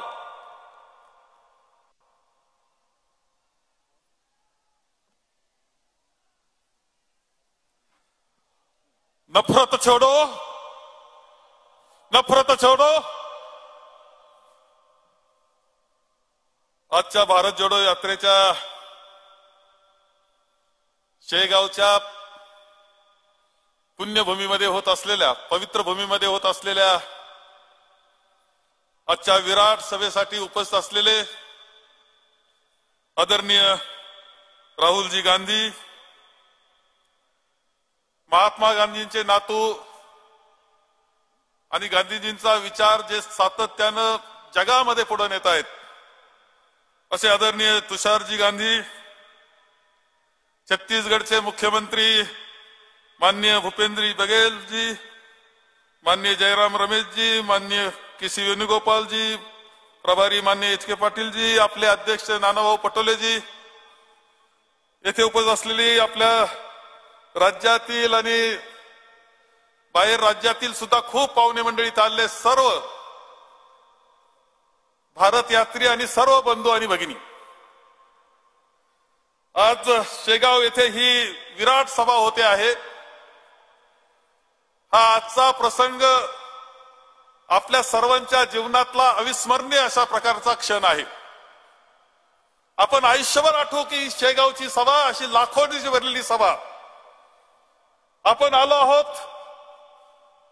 नफरत छोड़ो, नफरत छोड़ो। आजच्या भारत जोडो यात्रेच्या शेगावच्या पुण्यभूमीमध्ये होत असलेल्या, पवित्र भूमीमध्ये होत असलेल्या आजच्या विराट सभेसाठी उपस्थित असलेले आदरणीय राहुलजी गांधी, महात्मा गांधींचे नातू आणि गांधीजींचा विचार जे सातत्यानं जगामध्ये पुढे नेत आहेत असे आदरणीय तुषारजी गांधी, छत्तीसगडचे मुख्यमंत्री माननीय भूपेंद्र बघेल जी, माननीय जयराम रमेश जी, माननीय केसी वेणुगोपाल जी, प्रभारी माननीय एच के पाटील जी, आपले अध्यक्ष नानाभाऊ पटोले जी, येथे उपस्थित असलेली आपल्या राज्यातील आणि बाहेर राज्यातील सुद्धा खूप पाहुणे मंडळी चालले, सर्व भारत यात्री आणि सर्व बंधू आणि भगिनी, आज शेगाव येथे ही विराट सभा होते आहे। हा आजचा प्रसंग आपल्या सर्वांच्या जीवनातला अविस्मरणीय अशा प्रकारचा क्षण आहे। आपण आयुष्यभर आठवू की शेगावची सभा अशी लाखोंची भरलेली सभा आपण आलो आहोत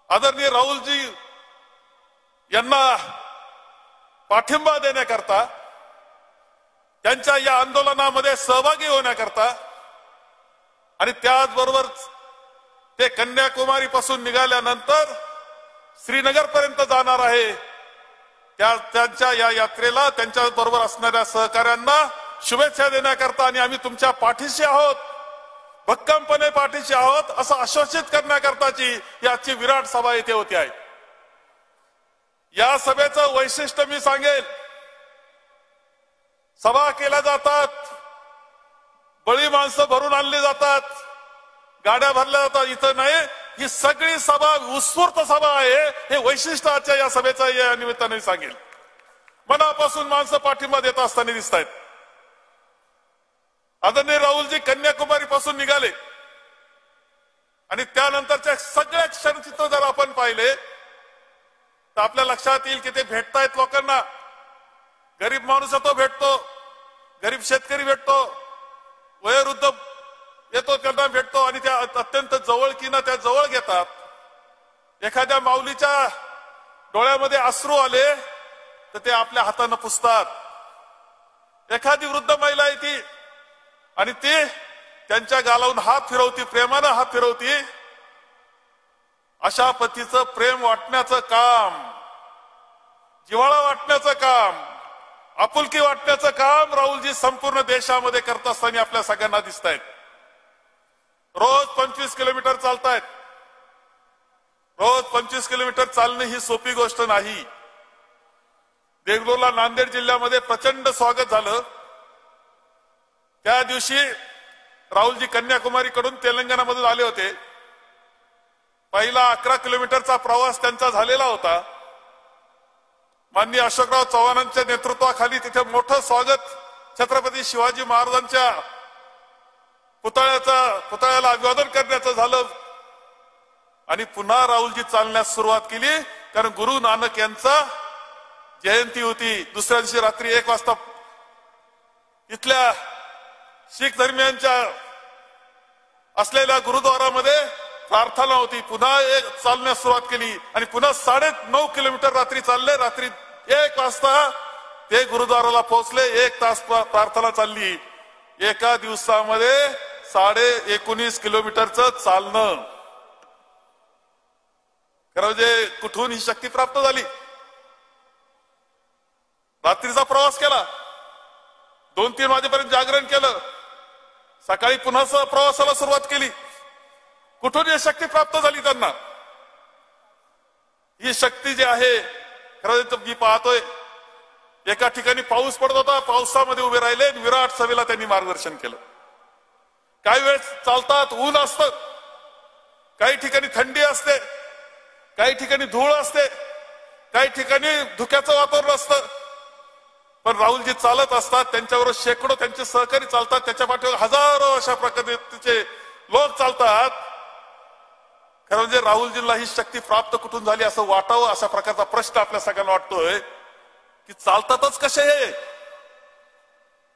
आदरणीय राहुलजी यांना पाठिंबा देण्याकरता, त्यांच्या या आंदोलनामध्ये सहभागी होण्याकरता आणि त्याचबरोबर ते कन्याकुमारी पासून निघाल्यानंतर श्रीनगर पर्यंत जाणार आहे। त्यांच्या या यात्रेला त्यांच्या बरोबर असणाऱ्या सहकाऱ्यांना शुभेच्छा देण्याकरता आणि आम्ही तुमच्या पाठीशी आहोत, भक्कमपणे पाठीशी आहोत असं आश्वासित करण्याकरताची याची विराट सभा येथे होती आहे। या सभेचं वैशिष्ट्य मी सांगेल, सभा केल्या जातात, बळी माणसं भरून आणली जातात, गाड्या भरल्या जातात, इथं नाही, ही सगळी सभा उत्स्फूर्त सभा आहे। हे वैशिष्ट्य आजच्या या सभेचं या निमित्ताने सांगेल। मनापासून माणसं पाठिंबा देत असताना दिसत आहेत। आदरणीय राहुलजी कन्याकुमारी पासून निघाले आणि त्यानंतरच्या सगळ्या क्षणचित्र जर आपण पाहिले तर आपल्या लक्षात येईल की ते भेटतायत लोकांना। गरीब माणूस तो भेटतो, गरीब शेतकरी भेटतो, वयोवृद्ध येतो त्यांना भेटतो आणि त्या अत्यंत जवळकीनं त्या जवळ घेतात। एखाद्या माऊलीच्या डोळ्यामध्ये अश्रू आले तर ते आपल्या हाताने पुसतात। एखादी वृद्ध महिला येते आणि ती त्यांच्या गालावून हात फिरवती, प्रेमानं हात फिरवती, अशा पतीचं प्रेम वाटण्याचं काम, जिव्हाळा वाटण्याचं काम, आपुलकी वाटण्याचं काम राहुलजी संपूर्ण देशामध्ये करत असताना आपल्या सगळ्यांना दिसत आहेत. रोज 25 किलोमीटर चालतायत. रोज 25 किलोमीटर चालणे ही सोपी गोष्ट नाही. देगलूरला नांदेड जिल्ह्यामध्ये प्रचंड स्वागत झालं. त्या दिवशी राहुलजी कन्याकुमारीकडून तेलंगणामधून आले होते. पहिला 11 किलोमीटरचा प्रवास त्यांचा झालेला होता. माननीय अशोकराव चव्हाणांच्या नेतृत्वाखाली तिथे मोठं स्वागत छत्रपती शिवाजी महाराजांच्या पुतळ्याला अभिवादन करण्याचं झालं. आणि पुन्हा राहुलजी चालण्यास सुरुवात केली, कारण गुरु नानक यांचा जयंती होती. दुसऱ्या दिवशी रात्री 1 वाजता इथल्या शीख धर्मियांच्या असलेल्या गुरुद्वारामध्ये प्रार्थना होती. पुन्हा चालण्यास सुरुवात केली आणि पुन्हा 9.5 किलोमीटर रात्री चालले. रात्री 1 वाजता ते गुरुद्वाराला पोहोचले. 1 तास प्रार्थना चालली. एका दिवसामध्ये 19.5 किलोमीटरचं चालणं. खरं म्हणजे कुठून ही शक्ती प्राप्त झाली? रात्रीचा प्रवास केला, 2-3 वाजेपर्यंत जागरण केलं, सकाळी पुन्हा प्रवासाला सुरुवात केली. कुठून ही शक्ती प्राप्त झाली त्यांना? ही शक्ती जी आहे, खरं मी पाहतोय एका ठिकाणी पाऊस पडत होता, पावसामध्ये उभे राहिले, विराट सभेला त्यांनी मार्गदर्शन केलं. काही वेळेस चालतात, ऊन असतं, काही ठिकाणी थंडी असते, काही ठिकाणी धूळ असते, काही ठिकाणी धुक्याचं वातावरण असतं. पण राहुलजी चालत असतात, त्यांच्याबरोबर शेकडो त्यांचे सहकारी चालतात, त्याच्या पाठीवर हजारो अशा प्रकारचे लोक चालतात. खरं म्हणजे राहुलजींना ही शक्ती प्राप्त कुठून झाली असं वाटावं, अशा प्रकारचा प्रश्न आपल्या सगळ्यांना वाटतोय की चालतातच कसे हे?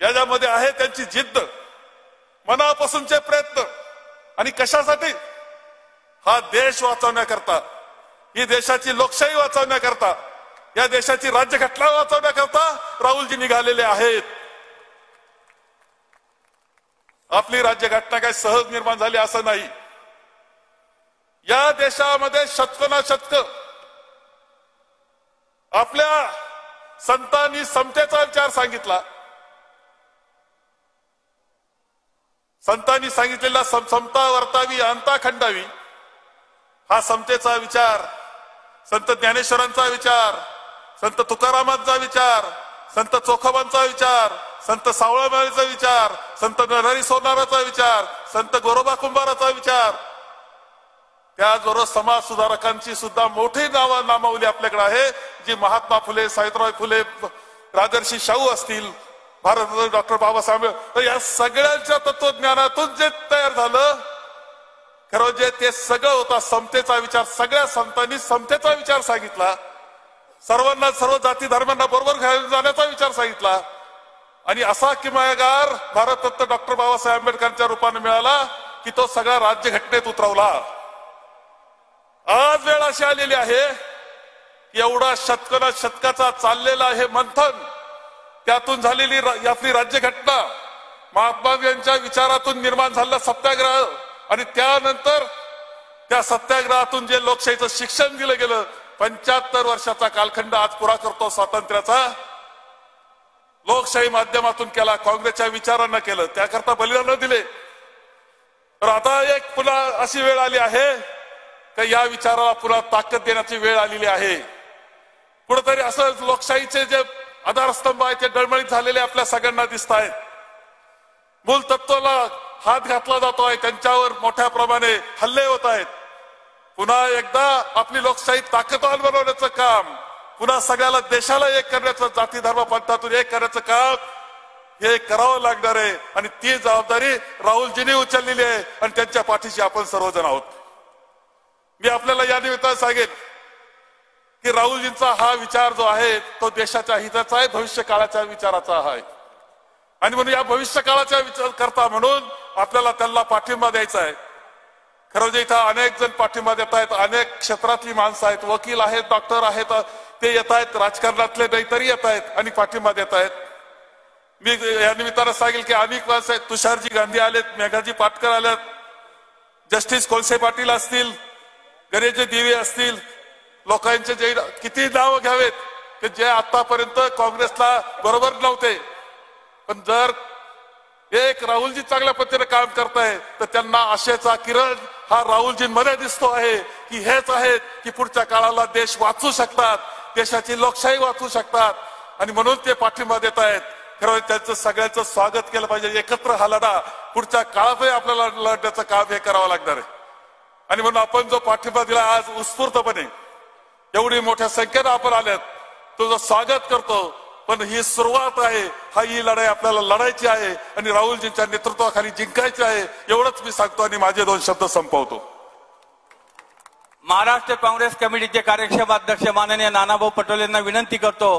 याच्यामध्ये आहे त्यांची जिद्द, मनापासूनचे प्रयत्न. आणि कशासाठी? हा देश वाचवण्याकरता, ही देशाची लोकशाही वाचवण्याकरता, या देशाची राज्यघटना वाचवण्याकरता राहुलजी निघालेले आहेत. आपली राज्यघटना काही सहज निर्माण झाली असं नाही. या देशामध्ये शतकोनाशतक आपल्या संतांनी समतेचा विचार सांगितला. संतांनी सांगितलेला समता वर्तावी अंता खंडावी, हा समतेचा विचार, संत ज्ञानेश्वरांचा विचार, संत तुकारामांचा विचार, संत चोखोबांचा विचार, संत सावळामाळीचा विचार, संत नरहरी सोनाराचा विचार, संत गोरोबा कुंभाराचा विचार, त्याचबरोबर समाज सुधारकांची सुद्धा मोठी नामावली आपल्याकडे आहे, जी महात्मा फुले, सावित्रीबाई फुले, राजर्षी शाहू असतील, भारतरत्न डॉक्टर बाबासाहेब, तर या सगळ्यांच्या तत्वज्ञानातून जे तयार झालं, खरं जे ते सगळं होता समतेचा विचार. सगळ्या संतांनी समतेचा विचार सांगितला, सर्वांना, सर्व जाती धर्मांना बरोबर घेऊन जाण्याचा विचार सांगितला. आणि असा किमयागार भारतरत्न डॉक्टर बाबासाहेब आंबेडकरांच्या रूपाने मिळाला की तो सगळा राज्यघटनेत उतरवला. आज वेळ अशी आलेली आहे की एवढा शतकाचा चाललेला हे मंथन, त्यातून झालेली आपली राज्यघटना, महात्मा गांधींच्या विचारातून निर्माण झालेला सत्याग्रह, आणि त्यानंतर त्या सत्याग्रहातून जे लोकशाहीचं शिक्षण दिलं गेलं, 75 वर्षाचा कालखंड आज पुरा करतो स्वातंत्र्याचा. लोकशाही माध्यमातून केला, काँग्रेसच्या विचारांना केलं, त्याकरता बलिदान दिले. तर आता एक पुन्हा अशी वेळ आली आहे की या विचाराला पुन्हा ताकद देण्याची वेळ आलेली आहे. कुठेतरी असं लोकशाहीचे जे आधारस्तंभ आहेत ते डळमळीत झालेले आपल्या सगळ्यांना दिसत आहेत. मूल तत्वाला हात घातला जातोय, त्यांच्यावर मोठ्या प्रमाणे हल्ले होत आहेत. पुन्हा एकदा आपली लोकशाही ताकदवान बनवण्याचं काम, पुन्हा सगळ्याला देशाला एक करण्याचं, जाती धर्म पंथातून एक करण्याचं काम हे करावं लागणार आहे. आणि ती जबाबदारी राहुलजींनी उचललेली आहे आणि त्यांच्या पाठीशी आपण सर्वजण आहोत. मी आपल्याला या निमित्तानं सांगेन की राहुलजींचा हा विचार जो आहे तो देशाच्या हिताचा आहे, भविष्य काळाच्या विचाराचा आहे. आणि म्हणून या भविष्य काळाचा विचार करता म्हणून आपल्याला त्यांना पाठिंबा द्यायचा आहे. खरं म्हणजे इथं अनेक जण पाठिंबा देत आहेत, अनेक क्षेत्रातली माणसं आहेत, वकील आहेत, डॉक्टर आहेत, ते येत आहेत, राजकारणातले तरी येत आहेत आणि पाठिंबा देत आहेत. मी या निमित्तानं सांगेल की अनेक माणसं आहेत. तुषारजी गांधी आलेत, मेघाजी पाटकर आलेत, जस्टिस कोळसे पाटील असतील, गणेशजी दिवे असतील, लोकांचे जे किती नाव घ्यावेत की जे आतापर्यंत काँग्रेसला बरोबर नव्हते, पण जर एक राहुलजी चांगल्या पद्धतीने काम करताय तर त्यांना आशेचा किरण हा राहुलजींमध्ये दिसतो आहे की हेच आहेत की पुढच्या काळाला देश वाचू शकतात, देशाची लोकशाही वाचू शकतात आणि म्हणून ते पाठिंबा देत आहेत. खरं त्यांचं सगळ्यांचं स्वागत केलं पाहिजे. एकत्र हा लढा पुढच्या काळातही आपल्याला लढण्याचं काम हे करावं लागणार आहे आणि म्हणून आपण जो पाठिंबा दिला आज उत्स्फूर्तपणे एवढी मोठ्या संख्येनं आपण आल्यात, तुझं स्वागत करतो. पण ही सुरुवात आहे, ही लढाई आपल्याला लढायची आहे आणि राहुलजींच्या नेतृत्वाखाली जिंकायची आहे, एवढंच मी सांगतो आणि माझे 2 शब्द संपवतो. महाराष्ट्र काँग्रेस कमिटीचे कार्यक्षम अध्यक्ष माननीय नानाभाऊ पटोले यांना विनंती करतो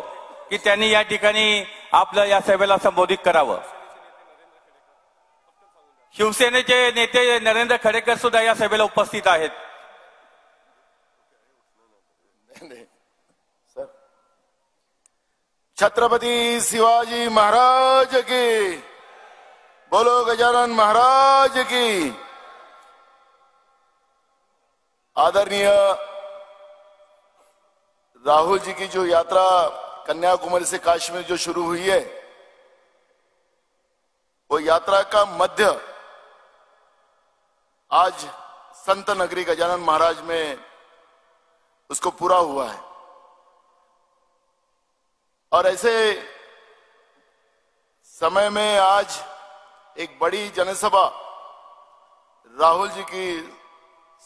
की त्यांनी या ठिकाणी आपलं या सभेला संबोधित करावं. शिवसेनेचे नेते नरेंद्र खडेकर सुद्धा या सभेला उपस्थित आहेत. छत्रपती शिवाजी महाराज की, बोलो गजानन महाराज की. आदरणीय राहुल जी की जो यात्रा कन्याकुमारी से कश्मीर जो शुरू हुई है, वो यात्रा का मध्य आज संत नगरी गजानन महाराज में उसको पूरा हुआ है. और ऐसे समय में आज एक बड़ी जनसभा राहुल जी की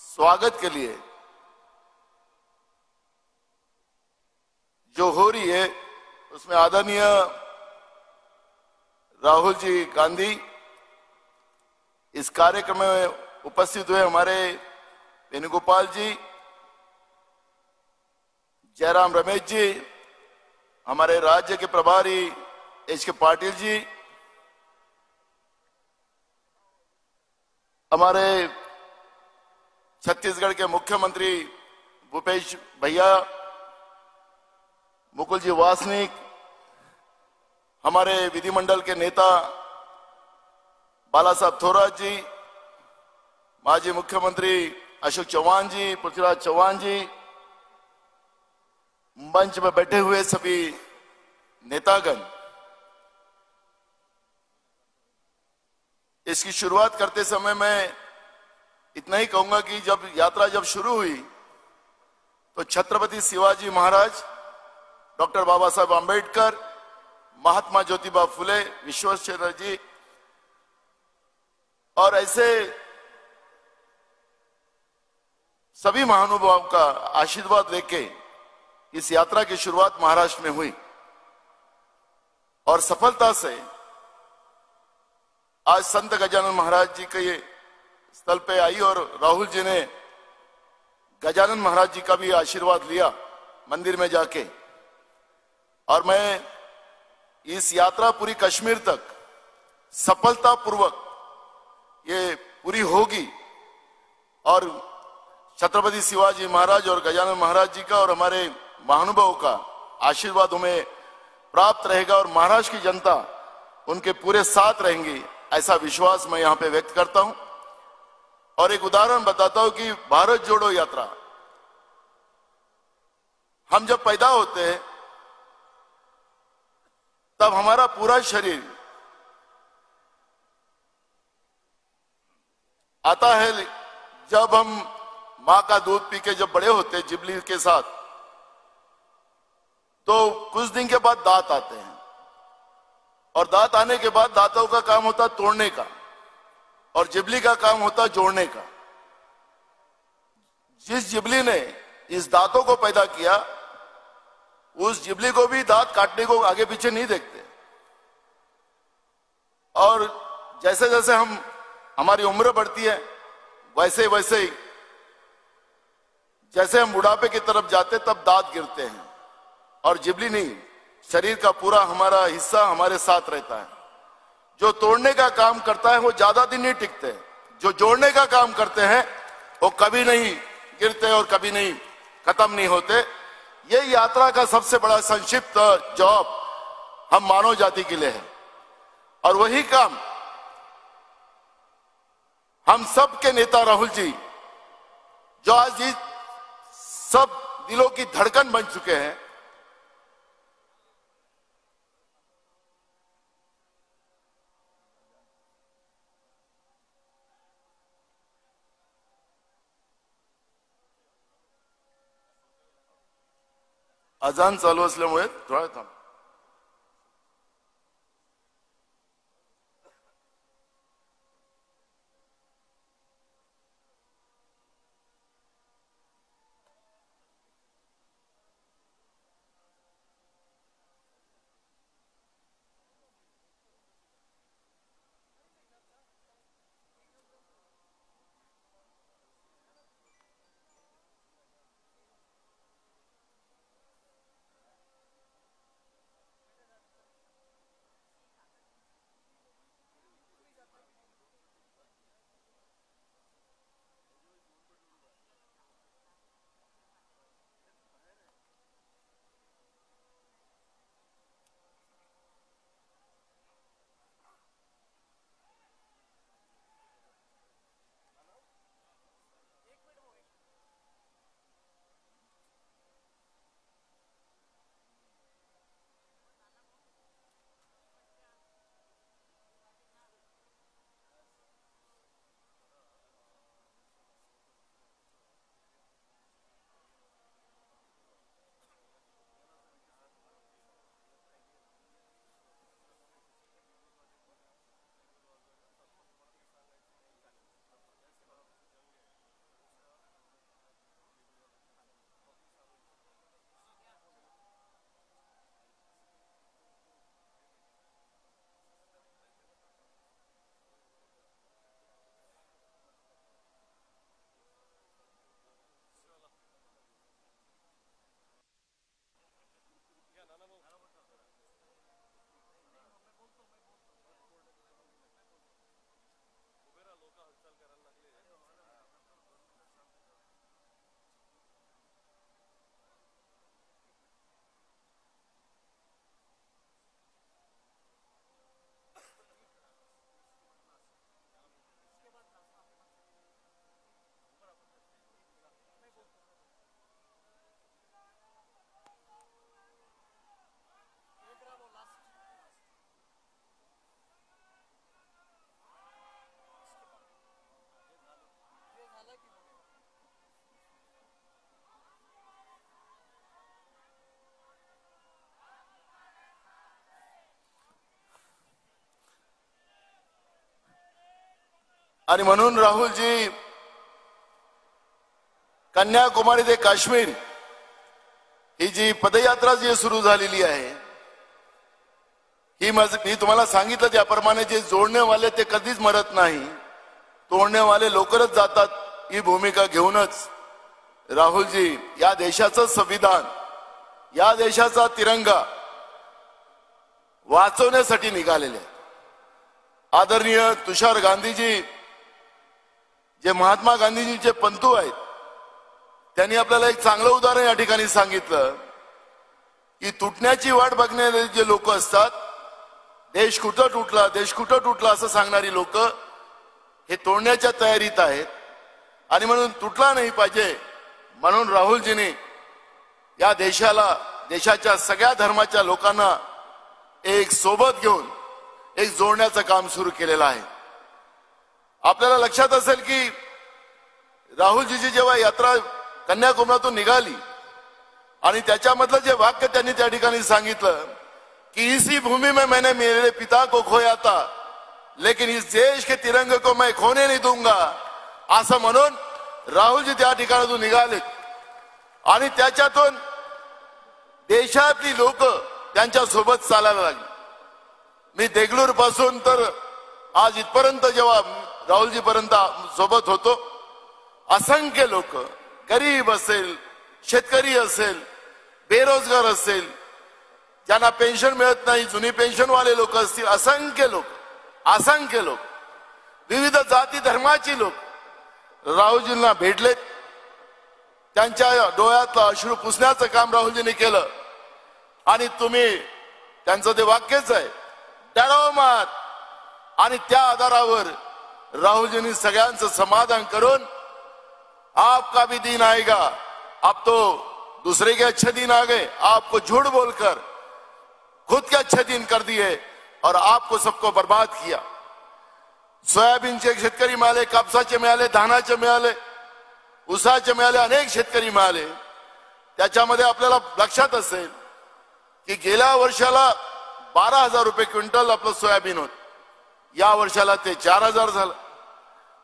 स्वागत के लिए जो हो रही है, उसमें आदरणीय राहुल जी गांधी इस कार्यक्रम में उपस्थित हुए हमारे वेणुगोपाल जी, जयराम रमेश जी, हमारे राज्य के प्रभारी एच के पाटिल जी, हमारे छत्तीसगढ़ के मुख्यमंत्री भूपेश भैया, मुकुल जी वासनिक, हमारे विधिमंडल के नेता बाला साहब थोराट जी, माजी मुख्यमंत्री अशोक चौहान जी, पृथ्वीराज चौहान जी, मंच में बैठे हुए सभी नेतागण, इसकी शुरुआत करते समय मैं इतना ही कहूंगा कि जब यात्रा शुरू हुई तो छत्रपति शिवाजी महाराज, डॉक्टर बाबा साहब आंबेडकर, महात्मा ज्योतिबा फुले, विश्वेश्वर जी और ऐसे सभी महानुभावों का आशीर्वाद लेके इस यात्रा की शुरुआत महाराष्ट्र में हुई और सफलता से आज संत गजानन महाराज जी के स्थल पे आई और राहुल जी ने गजानन महाराज जी का भी आशीर्वाद लिया मंदिर में जाके. और मैं इस यात्रा पूरी कश्मीर तक सफलतापूर्वक ये पूरी होगी और छत्रपति शिवाजी महाराज और गजानन महाराज जी का और हमारे महानुभावों का आशीर्वाद हमें प्राप्त रहेगा और महाराष्ट्र की जनता उनके पूरे साथ रहेंगी, ऐसा विश्वास मैं यहां पे व्यक्त करता हूं. और एक उदाहरण बताता हूं कि भारत जोड़ो यात्रा, हम जब पैदा होते हैं तब हमारा पूरा शरीर आता है. जब हम मां का दूध पी के जब बड़े होते हैं जिबली के साथ, तो कुछ दिन के बाद दांत आते हैं और दांत आने के बाद दांतों का काम होता तोड़ने का और जिबली का काम होता जोड़ने का. जिस जिबली ने इस दांतों को पैदा किया उस जिबली को भी दांत काटने को आगे पीछे नहीं देखते. और जैसे जैसे हमारी उम्र बढ़ती है वैसे वैसे ही जैसे हम बुढ़ापे की तरफ जाते तब दांत गिरते हैं और जिबली नहीं, शरीर का पूरा हमारा हिस्सा हमारे साथ रहता है. जो तोड़ने का काम करता है वो ज्यादा दिन नहीं टिकते, जो जोड़ने का काम करते हैं वो कभी नहीं गिरते और कभी नहीं खत्म नहीं होते. ये यात्रा का सबसे बड़ा संक्षिप्त जवाब हम मानव जाति के लिए है. और वही काम हम सब के नेता राहुल जी, जो आज इस सब दिलों की धड़कन बन चुके हैं, अजान चालू असल्यामुळे थोडा थांब. आणि म्हणून राहुलजी, कन्याकुमारी ते काश्मीर ही जी पदयात्रा जी सुरू झालेली आहे, ही मी तुम्हाला सांगितलं त्याप्रमाणे जे जोडणेवाले ते कधीच मरत नाही, तोडणेवाले लवकरच जातात, ही भूमिका घेऊनच राहुलजी या देशाचं संविधान, या देशाचा तिरंगा वाचवण्यासाठी निघालेले. आदरणीय तुषार गांधीजी, जे महात्मा गांधीजींचे पंतू आहेत, त्यांनी आपल्याला एक चांगलं उदाहरण या ठिकाणी सांगितलं की तुटण्याची वाट बघणारे जे लोक असतात, देश कुठं तुटला, देश कुठं तुटला असं सांगणारी लोक हे तोडण्याच्या तयारीत आहेत. आणि म्हणून तुटला नाही पाहिजे म्हणून राहुलजींनी या देशाला, देशाच्या सगळ्या धर्माच्या लोकांना एक सोबत घेऊन एक जोडण्याचं काम सुरू केलेलं आहे. आपल्याला लक्षात असेल की राहुलजीची जेव्हा यात्रा कन्याकुमारीतून निघाली आणि त्याच्यामधलं जे वाक्य त्यांनी त्या ठिकाणी सांगितलं कि इसी भूमि में मैंने मेरे पिता को खोया था, लेकिन इस देश के तिरंगे को मैं खोने नहीं दूंगा, असं म्हणून राहुलजी त्या ठिकाणातून निघाले. आणि त्याच्यातून देशातली लोक त्यांच्या सोबत चालायला लागली. मी देगलूर पासून तर आज इथपर्यंत जेव्हा राहुलजी पर्यंत सोबत होतो, असंख्य लोक, गरीब असेल, शेतकरी असेल, बेरोजगार असेल, ज्यांना पेन्शन मिळत नाही, जुनी पेन्शनवाले लोक असतील, असंख्य लोक, विविध जाती धर्माची लोक राहुलजींना भेटलेत. त्यांच्या डोळ्यातलं अश्रू पुसण्याचं काम राहुलजींनी केलं. आणि तुम्ही त्यांचं ते वाक्यच आहे, डरो मत आणि त्या आधारावर राहुलजींनी सगळ्यांचं समाधान करून आपका भी दिन आएगा, अब तो दूसरे के अच्छे दिन आ गए, आपको झूठ बोलकर खुद के अच्छे दिन कर दिए और आपको सबको बर्बाद किया। सोयाबीनचे शेतकरी मिळाले, कापसाचे मिळाले, धानाचे मिळाले, ऊसाचे मिळाले, अनेक शेतकरी मिळाले। त्याच्यामध्ये आपल्याला लक्षात असेल की गेल्या वर्षाला 12,000 रुपये क्विंटल आपलं सोयाबीन होत, या वर्षाला ते 4,000 झालं।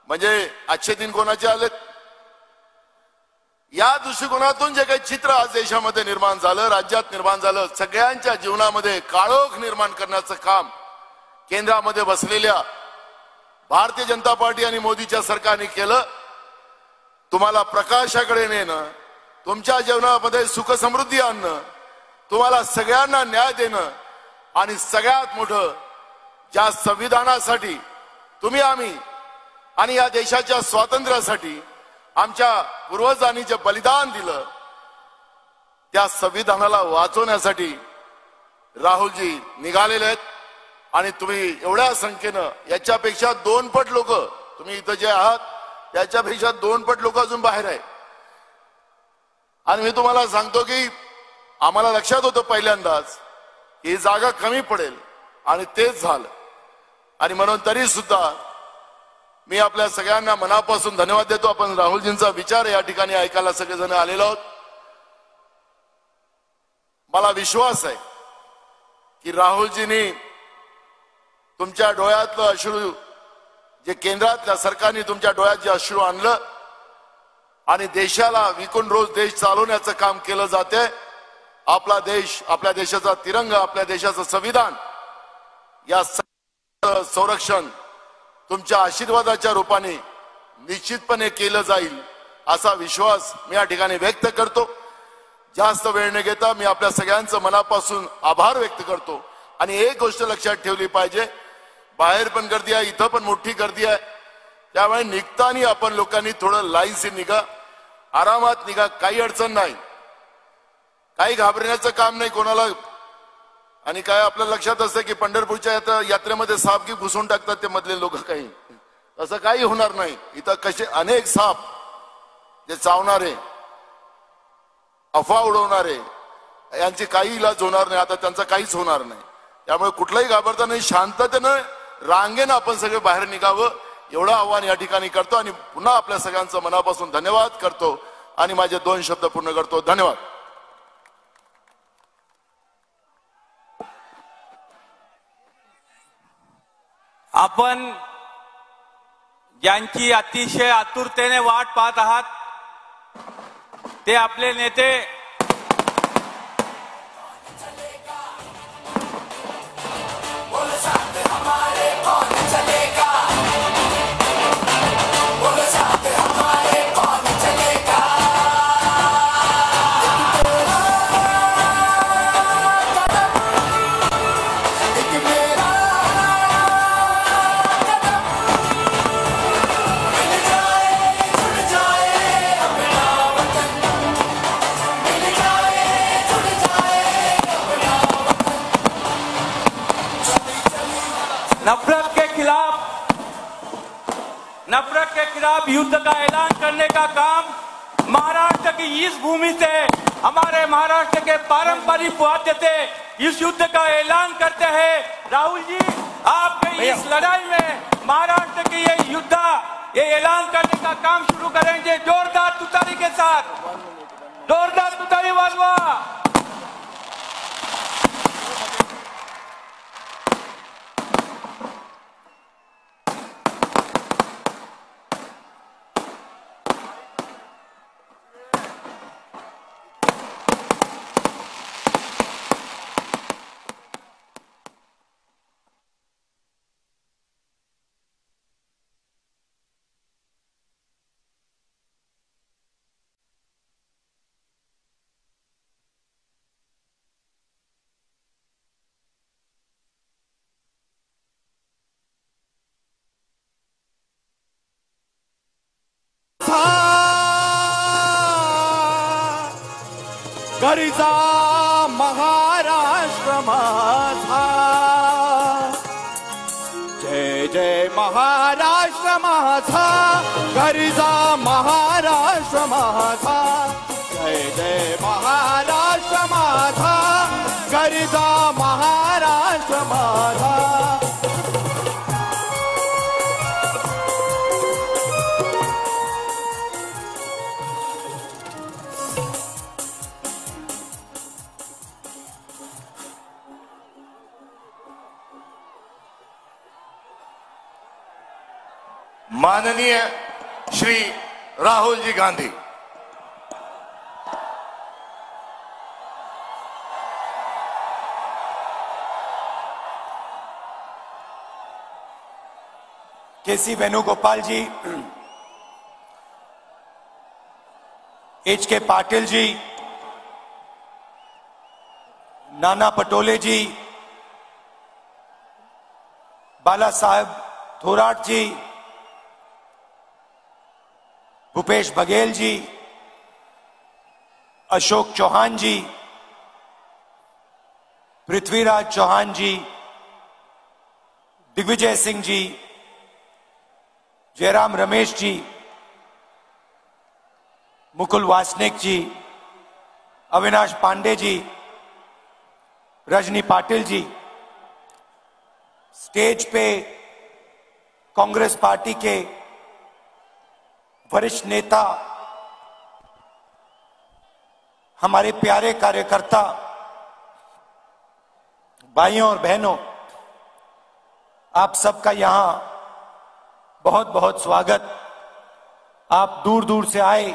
म्हणजे अच्छे दिन कोणाचे आलेत? या दृष्टिकोनातून जे काही चित्र आज देशामध्ये निर्माण झालं, राज्यात निर्माण झालं, सगळ्यांच्या जीवनामध्ये काळोख निर्माण करण्याचं काम केंद्रामध्ये बसलेल्या भारतीय जनता पार्टी आणि मोदीच्या सरकारने केलं। तुम्हाला प्रकाशाकडे नेणं, तुमच्या जीवनामध्ये सुख समृद्धी आणणं, तुम्हाला सगळ्यांना न्याय देणं आणि सगळ्यात मोठं ज्या संविधानासाठी तुम्ही आम्ही आणि या देशाच्या स्वातंत्र्यासाठी आमच्या पूर्वजांनी जे बलिदान दिलं, त्या संविधानाला वाचवण्यासाठी राहुलजी निघालेले आहेत। आणि तुम्ही एवढ्या संख्येनं, याच्यापेक्षा 2 पट लोक, तुम्ही इथं जे आहात त्याच्यापेक्षा 2 पट लोक अजून बाहेर आहे। आणि मी तुम्हाला सांगतो की आम्हाला लक्षात होतं पहिल्यांदाच ही जागा कमी पडेल आणि तेच झालं। आणि म्हणून तरी सुद्धा मी आपल्या सगळ्यांना मनापासून धन्यवाद देतो। आपण राहुलजींचा विचार या ठिकाणी ऐकायला सगळेजण आलेलो आहोत। मला विश्वास आहे की राहुलजींनी तुमच्या डोळ्यातलं अश्रू, जे केंद्रातल्या सरकारने तुमच्या डोळ्यात जे अश्रू आणलं आणि देशाला विकून रोज देश चालवण्याचं काम केलं जाते, आपला देश, आपल्या देशाचा तिरंगा, आपल्या देशाचं संविधान, या संरक्षण तुमच्या आशीर्वादाच्या रूपाने निश्चितपणे केलं जाईल असा विश्वास मी या ठिकाणी व्यक्त करतो। जास्त वेळ न घेता मी आपल्या सगळ्यांचं मनापासून आभार व्यक्त करतो। आणि एक गोष्ट लक्षात ठेवली पाहिजे, बाहेर पण गर्दी आहे, इथं पण मोठी गर्दी आहे, त्यामुळे निघताना आपण लोकांनी थोडं लाईनशी निघा, आरामात निघा, काही अडचण नाही, काही घाबरण्याचं काम नाही कोणाला। आणि काय आपल्या लक्षात असतं की पंढरपूरच्या यात्रेमध्ये साप की घुसून टाकतात ते मधले लोक, काही असं काही होणार नाही। इथं कसे अनेक साप जे चावणारे, अफवा उडवणारे, यांची काही इलाज होणार नाही, आता त्यांचा काहीच होणार नाही। त्यामुळे कुठलाही घाबरता नाही, शांततेनं रांगेनं आपण सगळे बाहेर निघावं एवढं आव्हान या ठिकाणी करतो। आणि पुन्हा आपल्या सगळ्यांचं मनापासून धन्यवाद करतो आणि माझे 2 शब्द पूर्ण करतो। धन्यवाद। आपण ज्यांची अतिशय आतुरतेने वाट पाहत आहात ते आपले नेते नफरत के खिलाफ युद्ध का ऐलान करने का काम महाराष्ट्र की इस भूमि से, हमारे महाराष्ट्र के पारंपरिक वाद्य से इस युद्ध का ऐलान करते हैं। राहुल जी, आपके इस लड़ाई में महाराष्ट्र की ये युद्ध, ये ऐलान करने का काम शुरू करेंगे। जोरदार तुतारी के साथ, जोरदार तुतारी वाजवा। घरीचा महाराष्ट्र माझा, जय महाराष्ट्र माझा गरजा महाराष्ट्र माझा जय जय महाराष्ट्र माझा गरजा महाराष्ट्र माझा माननीय श्री राहुल जी गांधी। केसी वेणुगोपाल जी, एच.के. पाटिल जी, नाना पटोले जी, बाला साहब थोराट जी, भूपेश बघेल जी, अशोक चौहान जी, पृथ्वीराज चौहान जी, दिग्विजय सिंह जी, जयराम रमेश जी, मुकुल वासनिक जी, अविनाश पांडे जी, रजनी पाटिल जी, स्टेज पे कांग्रेस पार्टी के वरिष्ठ नेता, हमारे प्यारे कार्यकर्ता भाइयों और बहनों, आप सबका यहां बहुत बहुत स्वागत। आप दूर दूर से आए,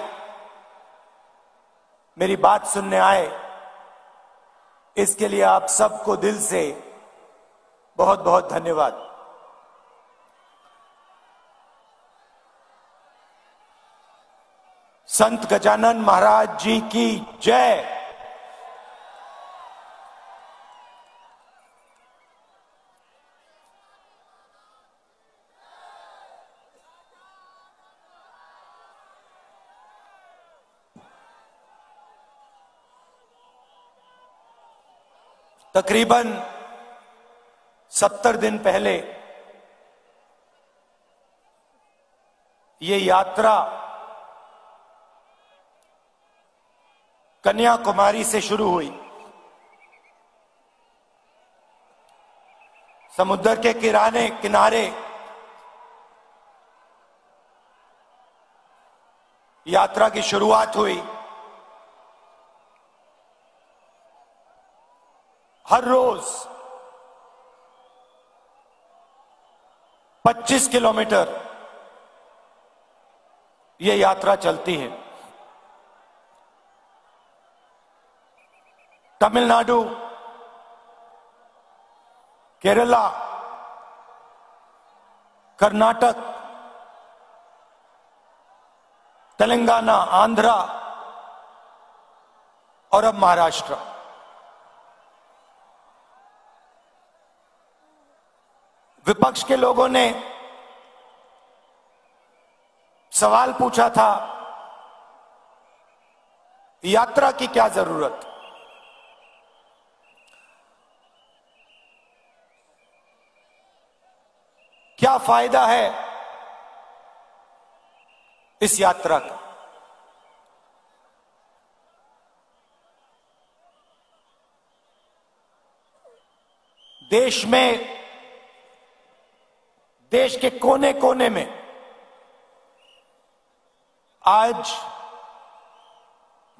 मेरी बात सुनने आए, इसके लिए आप सबको दिल से बहुत बहुत धन्यवाद। संत गजानन महाराज जी की जय। तकरीबन 70 दिन पहले ये यात्रा कन्याकुमारी से शुरू हुई। समुद्र के किनारे यात्रा की शुरुआत हुई। हर रोज 25 किलोमीटर ये यात्रा चलती है। तमिलनाडु, केरला, कर्नाटक, तेलंगाना, आंध्रा और अब महाराष्ट्र। विपक्ष के लोगों ने सवाल पूछा था, यात्रा की क्या जरूरत? क्या फायदा है इस यात्रा का? देश में, देश के कोने कोने में आज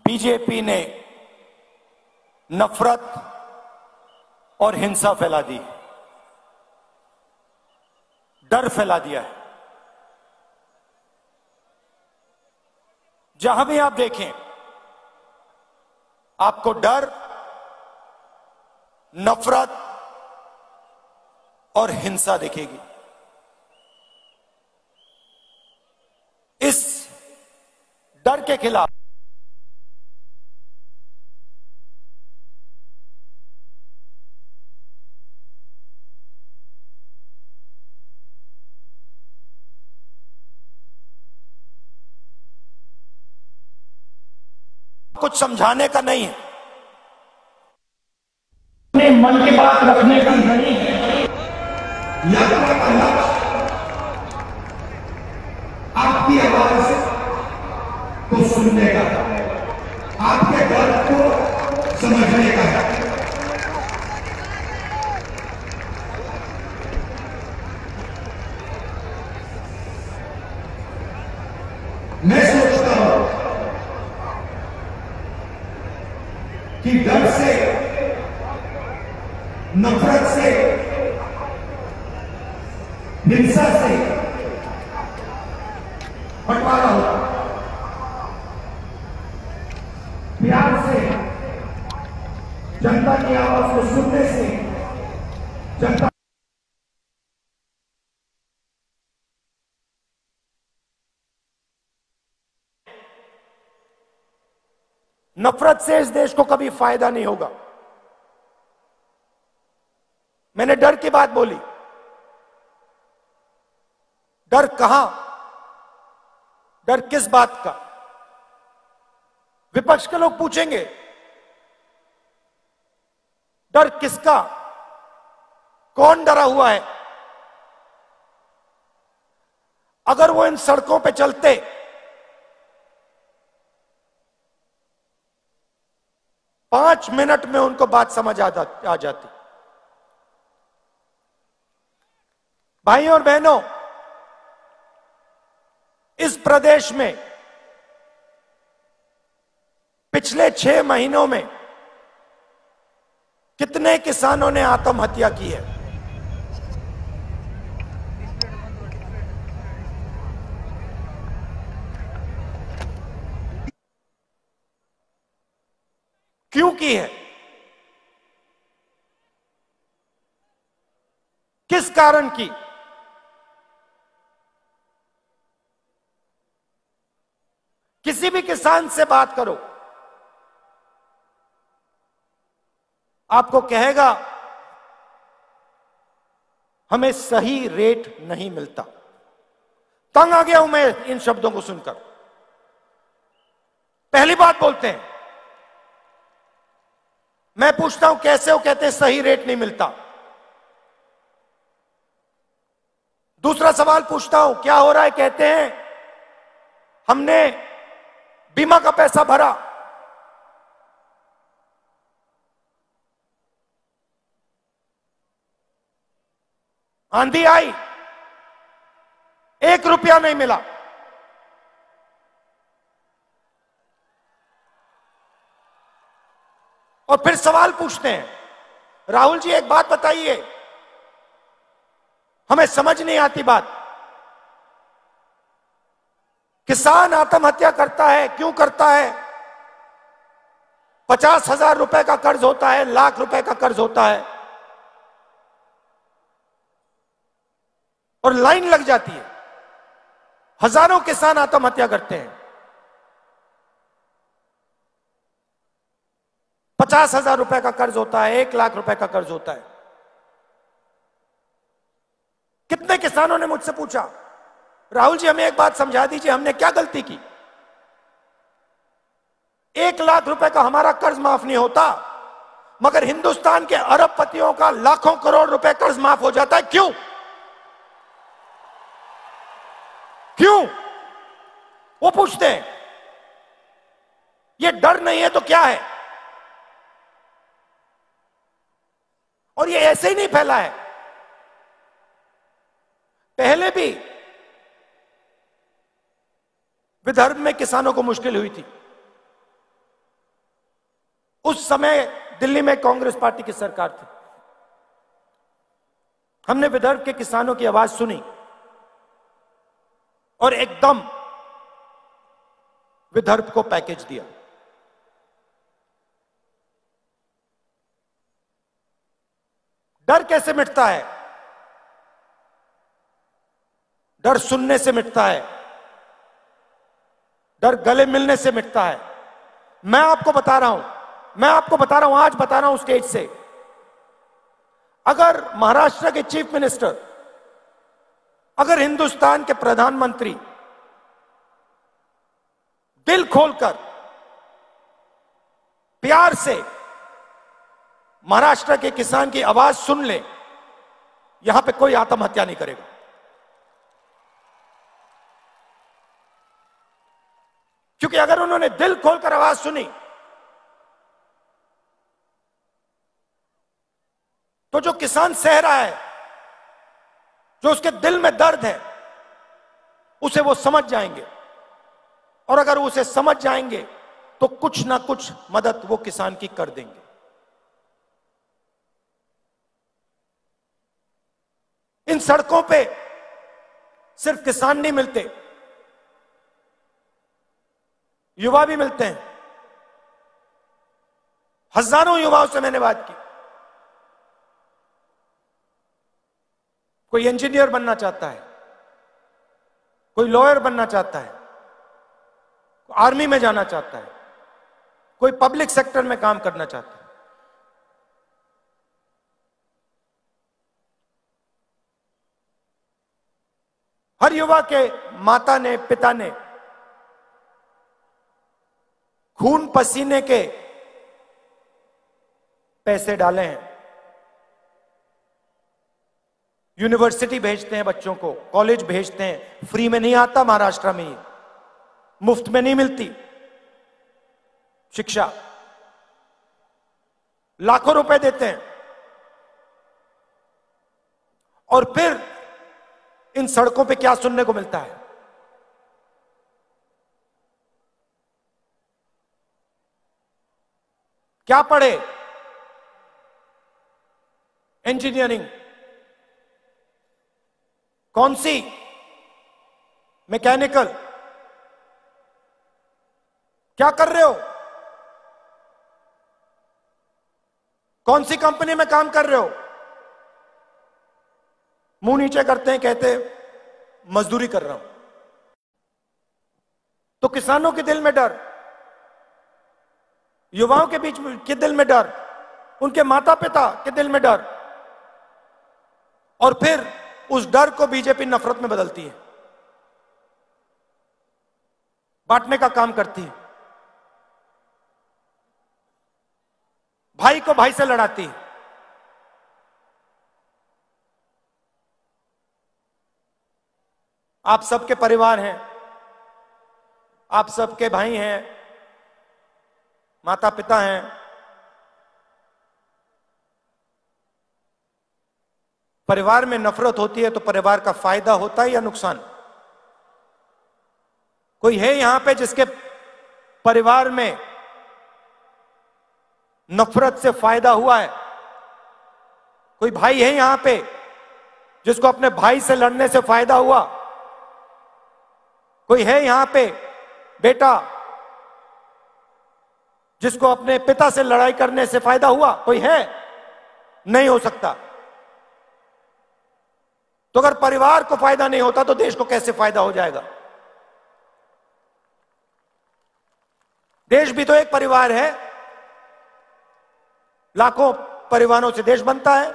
बीजेपी ने नफरत और हिंसा फैला दी, डर फैला दिया है। जहां भी आप देखें, आपको डर, नफरत और हिंसा दिखेगी। इस डर के खिलाफ कुछ समझाने का नहीं है, अपने मन की बात रखने का नहीं है। आपकी आवाज को सुनने का, आपके दर्द को समझने का। मैं सोचता हूं कि डर से, नफरत से, हिंसा से बंटवारा होता, प्यार से, जनता की आवाज को सुनने से जनता नफरत से इस देश को कभी फायदा नहीं होगा। मैंने डर की बात बोली। डर कहां? डर किस बात का? विपक्ष के लोग पूछेंगे डर किसका? कौन डरा हुआ है? अगर वो इन सड़कों पे चलते, पांच मिनट में उनको बात समझ आ जाती। भाइयों और बहनों, इस प्रदेश में पिछले 6 महीनों में कितने किसानों ने आत्महत्या की है? क्यों की है? किस कारण की? किसी भी किसान से बात करो, आपको कहेगा हमें सही रेट नहीं मिलता। तंग आ गया हूं मैं इन शब्दों को सुनकर। पहली बात बोलते हैं, मैं पूछता हूं कैसे हो? कहते हैं सही रेट नहीं मिलता। दूसरा सवाल पूछता हूं क्या हो रहा है? कहते हैं हमने बीमा का पैसा भरा, आंधी आई, 1 रुपया नहीं मिला। और फिर सवाल पूछते हैं, राहुल जी एक बात बताइए, हमें समझ नहीं आती बात। किसान आत्महत्या करता है, क्यों करता है? 50,000 रुपए का कर्ज होता है, लाख रुपए का कर्ज होता है, और लाइन लग जाती है। हजारों किसान आत्महत्या करते हैं। 50,000 रुपए का कर्ज होता है, 1 लाख रुपए का कर्ज होता है। कितने किसानों ने मुझसे पूछा, राहुल जी हमें एक बात समझा दीजिए, हमने क्या गलती की? 1 लाख रुपए का हमारा कर्ज माफ नहीं होता, मगर हिंदुस्तान के अरबपतियों का लाखों करोड़ रुपए कर्ज माफ हो जाता है। क्यों? क्यों? वो पूछते हैं। ये डर नहीं है तो क्या है? और ये ऐसे ही नहीं फैला है, पहले भी विदर्भ में किसानों को मुश्किल हुई थी। उस समय दिल्ली में कांग्रेस पार्टी की सरकार थी। हमने विदर्भ के किसानों की आवाज सुनी और एकदम विदर्भ को पैकेज दिया। डर कैसे मिटता है? डर सुनने से मिटता है, डर गले मिलने से मिटता है। मैं आपको बता रहा हूं, आज बता रहा हूं स्टेज से, अगर महाराष्ट्र के चीफ मिनिस्टर, अगर हिंदुस्तान के प्रधानमंत्री दिल खोलकर प्यार से महाराष्ट्र के किसान की आवाज सुन ले, यहां पे कोई आत्महत्या नहीं करेगा। क्योंकि अगर उन्होंने दिल खोलकर आवाज सुनी तो जो किसान सह रहा है, जो उसके दिल में दर्द है, उसे वो समझ जाएंगे। और अगर उसे समझ जाएंगे तो कुछ ना कुछ मदद वो किसान की कर देंगे। इन सड़कों पे सिर्फ किसान नहीं मिलते, युवा भी मिलते हैं। हजारों युवाओं से मैंने बात की। कोई इंजीनियर बनना चाहता है, कोई लॉयर बनना चाहता है, कोई आर्मी में जाना चाहता है, कोई पब्लिक सेक्टर में काम करना चाहता है। हर युवा के माता ने, पिता ने खून पसीने के पैसे डाले हैं। यूनिवर्सिटी भेजते हैं बच्चों को, कॉलेज भेजते हैं। फ्री में नहीं आता महाराष्ट्र में, ये मुफ्त में नहीं मिलती शिक्षा, लाखों रुपए देते हैं। और फिर इन सड़कों पे क्या सुनने को मिलता है? क्या पढ़े? इंजीनियरिंग, कौन सी? मैकेनिकल। क्या कर रहे हो? कौन सी कंपनी में काम कर रहे हो? मुंह नीचे करते हैं, कहते मजदूरी कर रहा हूं। तो किसानों के दिल में डर, युवाओं के बीच में के दिल में डर, उनके माता पिता के दिल में डर, और फिर उस डर को बीजेपी नफरत में बदलती है, बांटने का काम करती है, भाई को भाई से लड़ाती है। आप सबके परिवार हैं, आप सबके भाई हैं, माता पिता हैं। परिवार में नफरत होती है तो परिवार का फायदा होता है या नुकसान? कोई है यहां पे जिसके परिवार में नफरत से फायदा हुआ है? कोई भाई है यहां पे जिसको अपने भाई से लड़ने से फायदा हुआ? कोई है यहां पे बेटा जिसको अपने पिता से लड़ाई करने से फायदा हुआ? कोई है? नहीं हो सकता। तो अगर परिवार को फायदा नहीं होता तो देश को कैसे फायदा हो जाएगा? देश भी तो एक परिवार है, लाखों परिवारों से देश बनता है।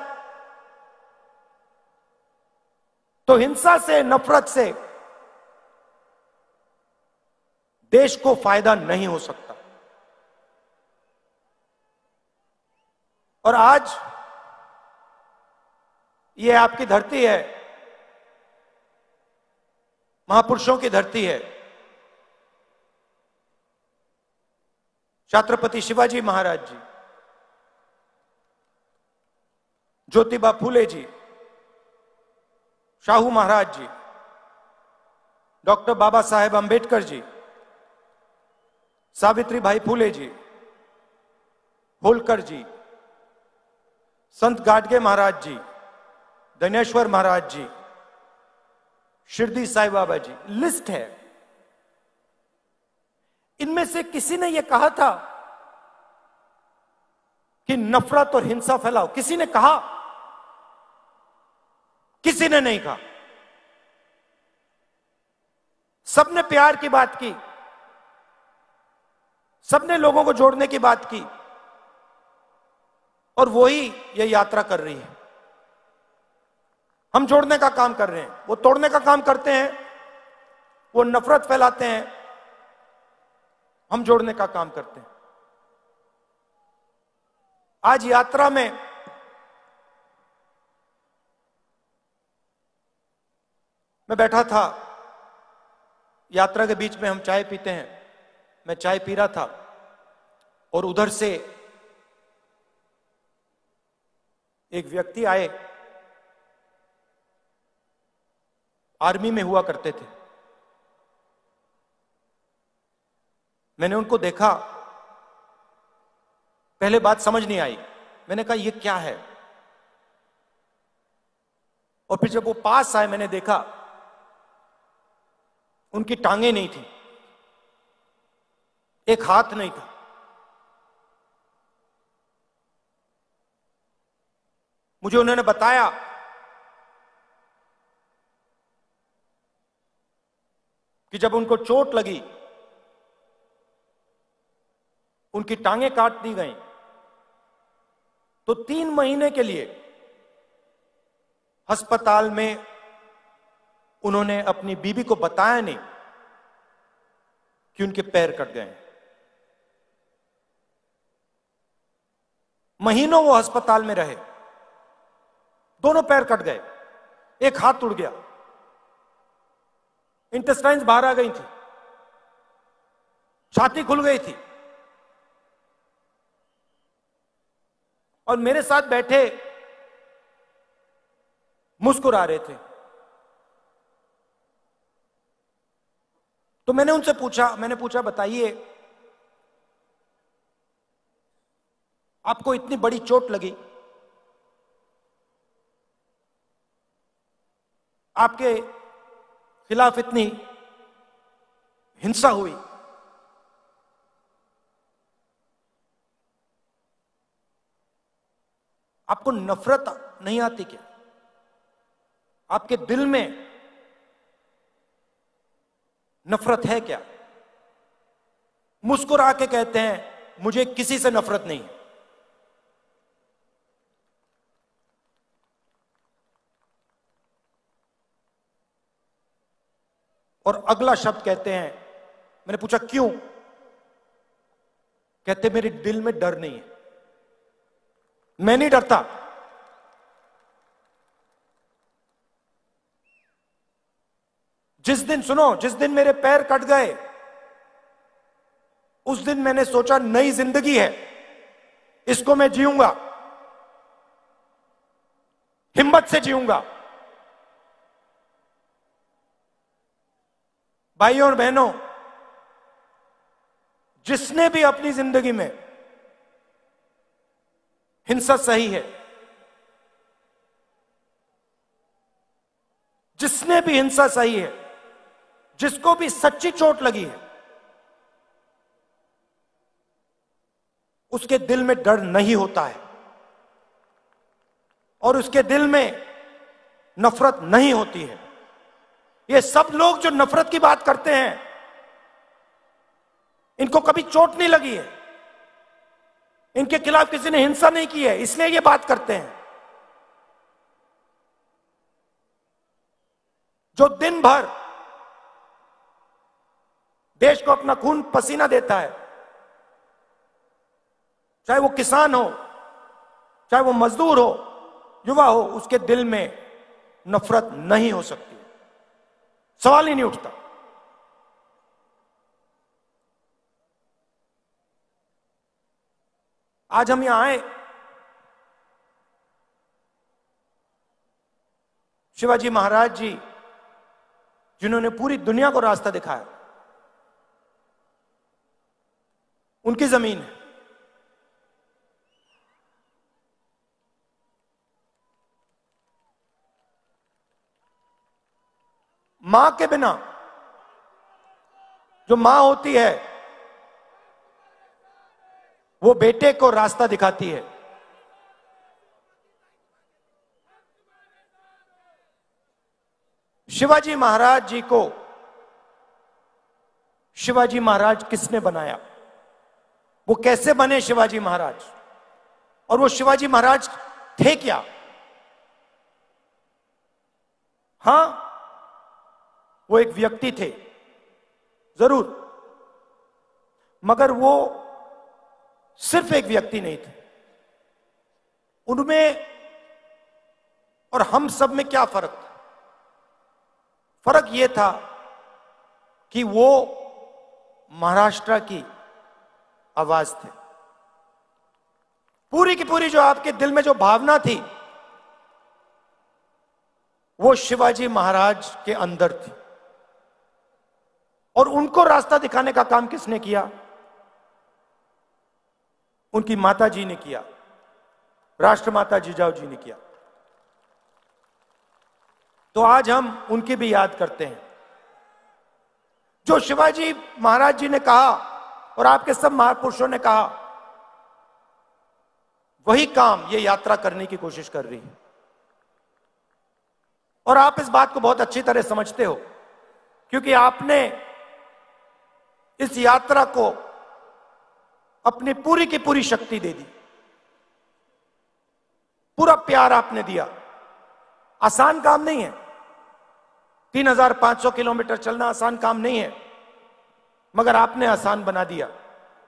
तो हिंसा से, नफरत से देश को फायदा नहीं हो सकता। और आज ये आपकी धरती है, महापुरुषों की धरती है। छत्रपति शिवाजी महाराज जी, ज्योतिबा फूले जी, शाहू महाराज जी, डॉक्टर बाबा साहेब अंबेडकर जी, सावित्री भाई फूले जी, होलकर जी, संत गाडगे महाराज जी, धनेश्वर महाराज जी, शिरडी साईं बाबा जी, लिस्ट है। इनमें से किसी ने यह कहा था कि नफरत और हिंसा फैलाओ? किसी ने कहा? किसी ने नहीं कहा। सबने प्यार की बात की, सबने लोगों को जोड़ने की बात की, और वही ये यात्रा कर रही है। हम जोड़ने का काम कर रहे हैं, वो तोड़ने का काम करते हैं, वो नफरत फैलाते हैं, हम जोड़ने का काम करते हैं। आज यात्रा में मैं बैठा था, यात्रा के बीच में हम चाय पीते हैं, मैं चाय पी रहा था और उधर से एक व्यक्ति आए, आर्मी में हुआ करते थे। मैंने उनको देखा, पहले बात समझ नहीं आई, मैंने कहा ये क्या है, और फिर जब वो पास आए मैंने देखा उनकी टांगे नहीं थी, एक हाथ नहीं था। मुझे उन्होंने बताया कि जब उनको चोट लगी, उनकी टांगें काट दी गई, तो 3 महीने के लिए अस्पताल में उन्होंने अपनी बीवी को बताया नहीं कि उनके पैर कट गए। महीनों वो अस्पताल में रहे, दोनों पैर कट गए, एक हाथ टूट गया, इंटेस्टाइन्स बाहर आ गई थी, छाती खुल गई थी। और मेरे साथ बैठे मुस्कुरा रहे थे। तो मैंने उनसे पूछा बताइए आपको इतनी बड़ी चोट लगी, आपके खिलाफ इतनी हिंसा हुई, आपको नफरत नहीं आती क्या? आपके दिल में नफरत है क्या? मुस्कुरा के कहते हैं मुझे किसी से नफरत नहीं है। और अगला शब्द कहते हैं, मैंने पूछा क्यों? कहते मेरे दिल में डर नहीं है, मैं नहीं डरता। जिस दिन मेरे पैर कट गए, उस दिन मैंने सोचा नई जिंदगी है, इसको मैं जीऊंगा, हिम्मत से जीऊंगा। भाइयों और बहनों, जिसने भी अपनी जिंदगी में हिंसा सही है, जिसने भी हिंसा सही है, जिसको भी सच्ची चोट लगी है, उसके दिल में डर नहीं होता है और उसके दिल में नफरत नहीं होती है। ये सब लोग जो नफरत की बात करते हैं, इनको कभी चोट नहीं लगी है, इनके खिलाफ किसी ने हिंसा नहीं की है, इसलिए ये बात करते हैं। जो दिन भर देश को अपना खून पसीना देता है, चाहे वो किसान हो, चाहे वो मजदूर हो, युवा हो, उसके दिल में नफरत नहीं हो सकती, सवाल ही नहीं उठता। आज हम यहां आए, शिवाजी महाराज जी जिन्होंने पूरी दुनिया को रास्ता दिखाया, उनकी जमीन है। मां के बिना, जो मां होती है वो बेटे को रास्ता दिखाती है। शिवाजी महाराज जी को शिवाजी महाराज किसने बनाया? वो कैसे बने शिवाजी महाराज? और वो शिवाजी महाराज थे क्या? हां, वो एक व्यक्ति थे जरूर, मगर वो सिर्फ एक व्यक्ति नहीं थे। उनमें और हम सब में क्या फर्क था? फर्क यह था कि वो महाराष्ट्र की आवाज थे। पूरी की पूरी जो आपके दिल में जो भावना थी वो शिवाजी महाराज के अंदर थी। और उनको रास्ता दिखाने का काम किसने किया? उनकी माता जी ने किया, राष्ट्रमाता जिजाऊ जी ने किया। तो आज हम उनकी भी याद करते हैं। जो शिवाजी महाराज जी ने कहा और आपके सब महापुरुषों ने कहा, वही काम ये यात्रा करने की कोशिश कर रही है। और आप इस बात को बहुत अच्छी तरह समझते हो, क्योंकि आपने इस यात्रा को अपनी पूरी की पूरी शक्ति दे दी, पूरा प्यार आपने दिया। आसान काम नहीं है, 3500 किलोमीटर चलना आसान काम नहीं है, मगर आपने आसान बना दिया।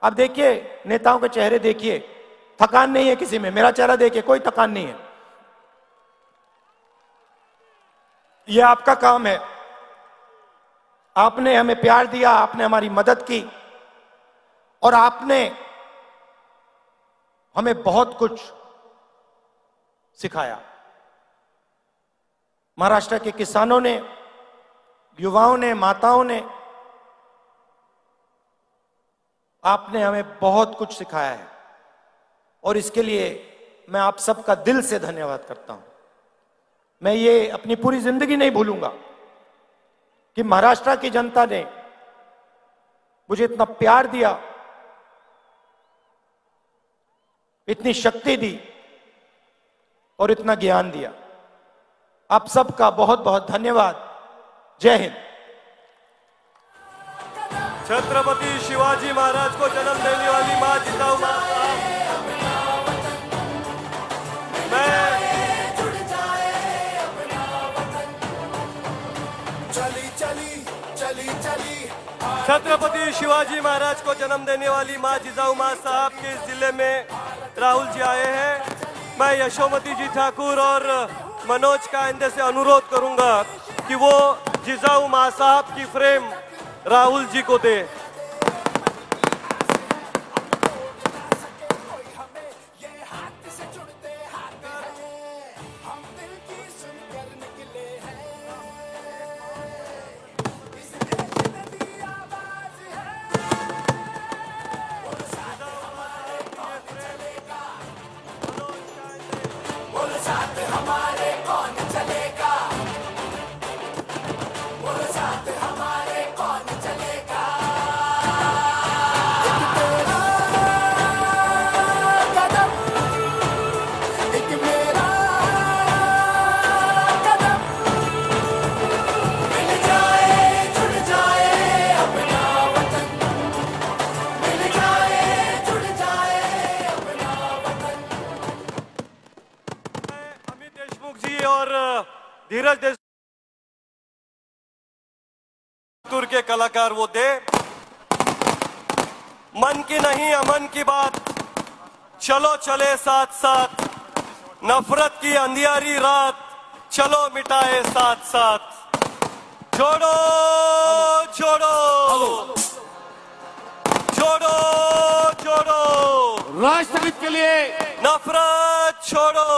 अब देखिए नेताओं के चेहरे देखिए, थकान नहीं है किसी में। मेरा चेहरा देखिए, कोई थकान नहीं है। यह आपका काम है। आपने हमें प्यार दिया, आपने हमारी मदद की और आपने हमें बहुत कुछ सिखाया। महाराष्ट्र के किसानों ने, युवाओं ने, माताओं ने, आपने हमें बहुत कुछ सिखाया है और इसके लिए मैं आप सबका दिल से धन्यवाद करता हूं। मैं ये अपनी पूरी जिंदगी नहीं भूलूंगा कि महाराष्ट्र की जनता ने मुझे इतना प्यार दिया, इतनी शक्ति दी और इतना ज्ञान दिया। आप सबका बहुत बहुत धन्यवाद। जय हिंद। छत्रपति शिवाजी महाराज को जन्म देने वाली मां जिजाऊ मां छत्रपति शिवाजी महाराज को जन्म देने वाली मां जिजाऊ मां साहब के जिले में राहुल जी आए हैं। मैं यशोमती जी ठाकुर और मनोज कायंदे से अनुरोध करूंगा कि वो जिजाऊ मां साहब की फ्रेम राहुल जी को दे। धीरज तुर के कलाकार वो दे। मन की नहीं अमन की बात, चलो चले साथ साथ, नफरत की अंधियारी रात, चलो मिटाए साथ साथ। जोड़ो जोड़ो जोड़ो जोड़ो, राष्ट्रहित के लिए नफरत छोड़ो।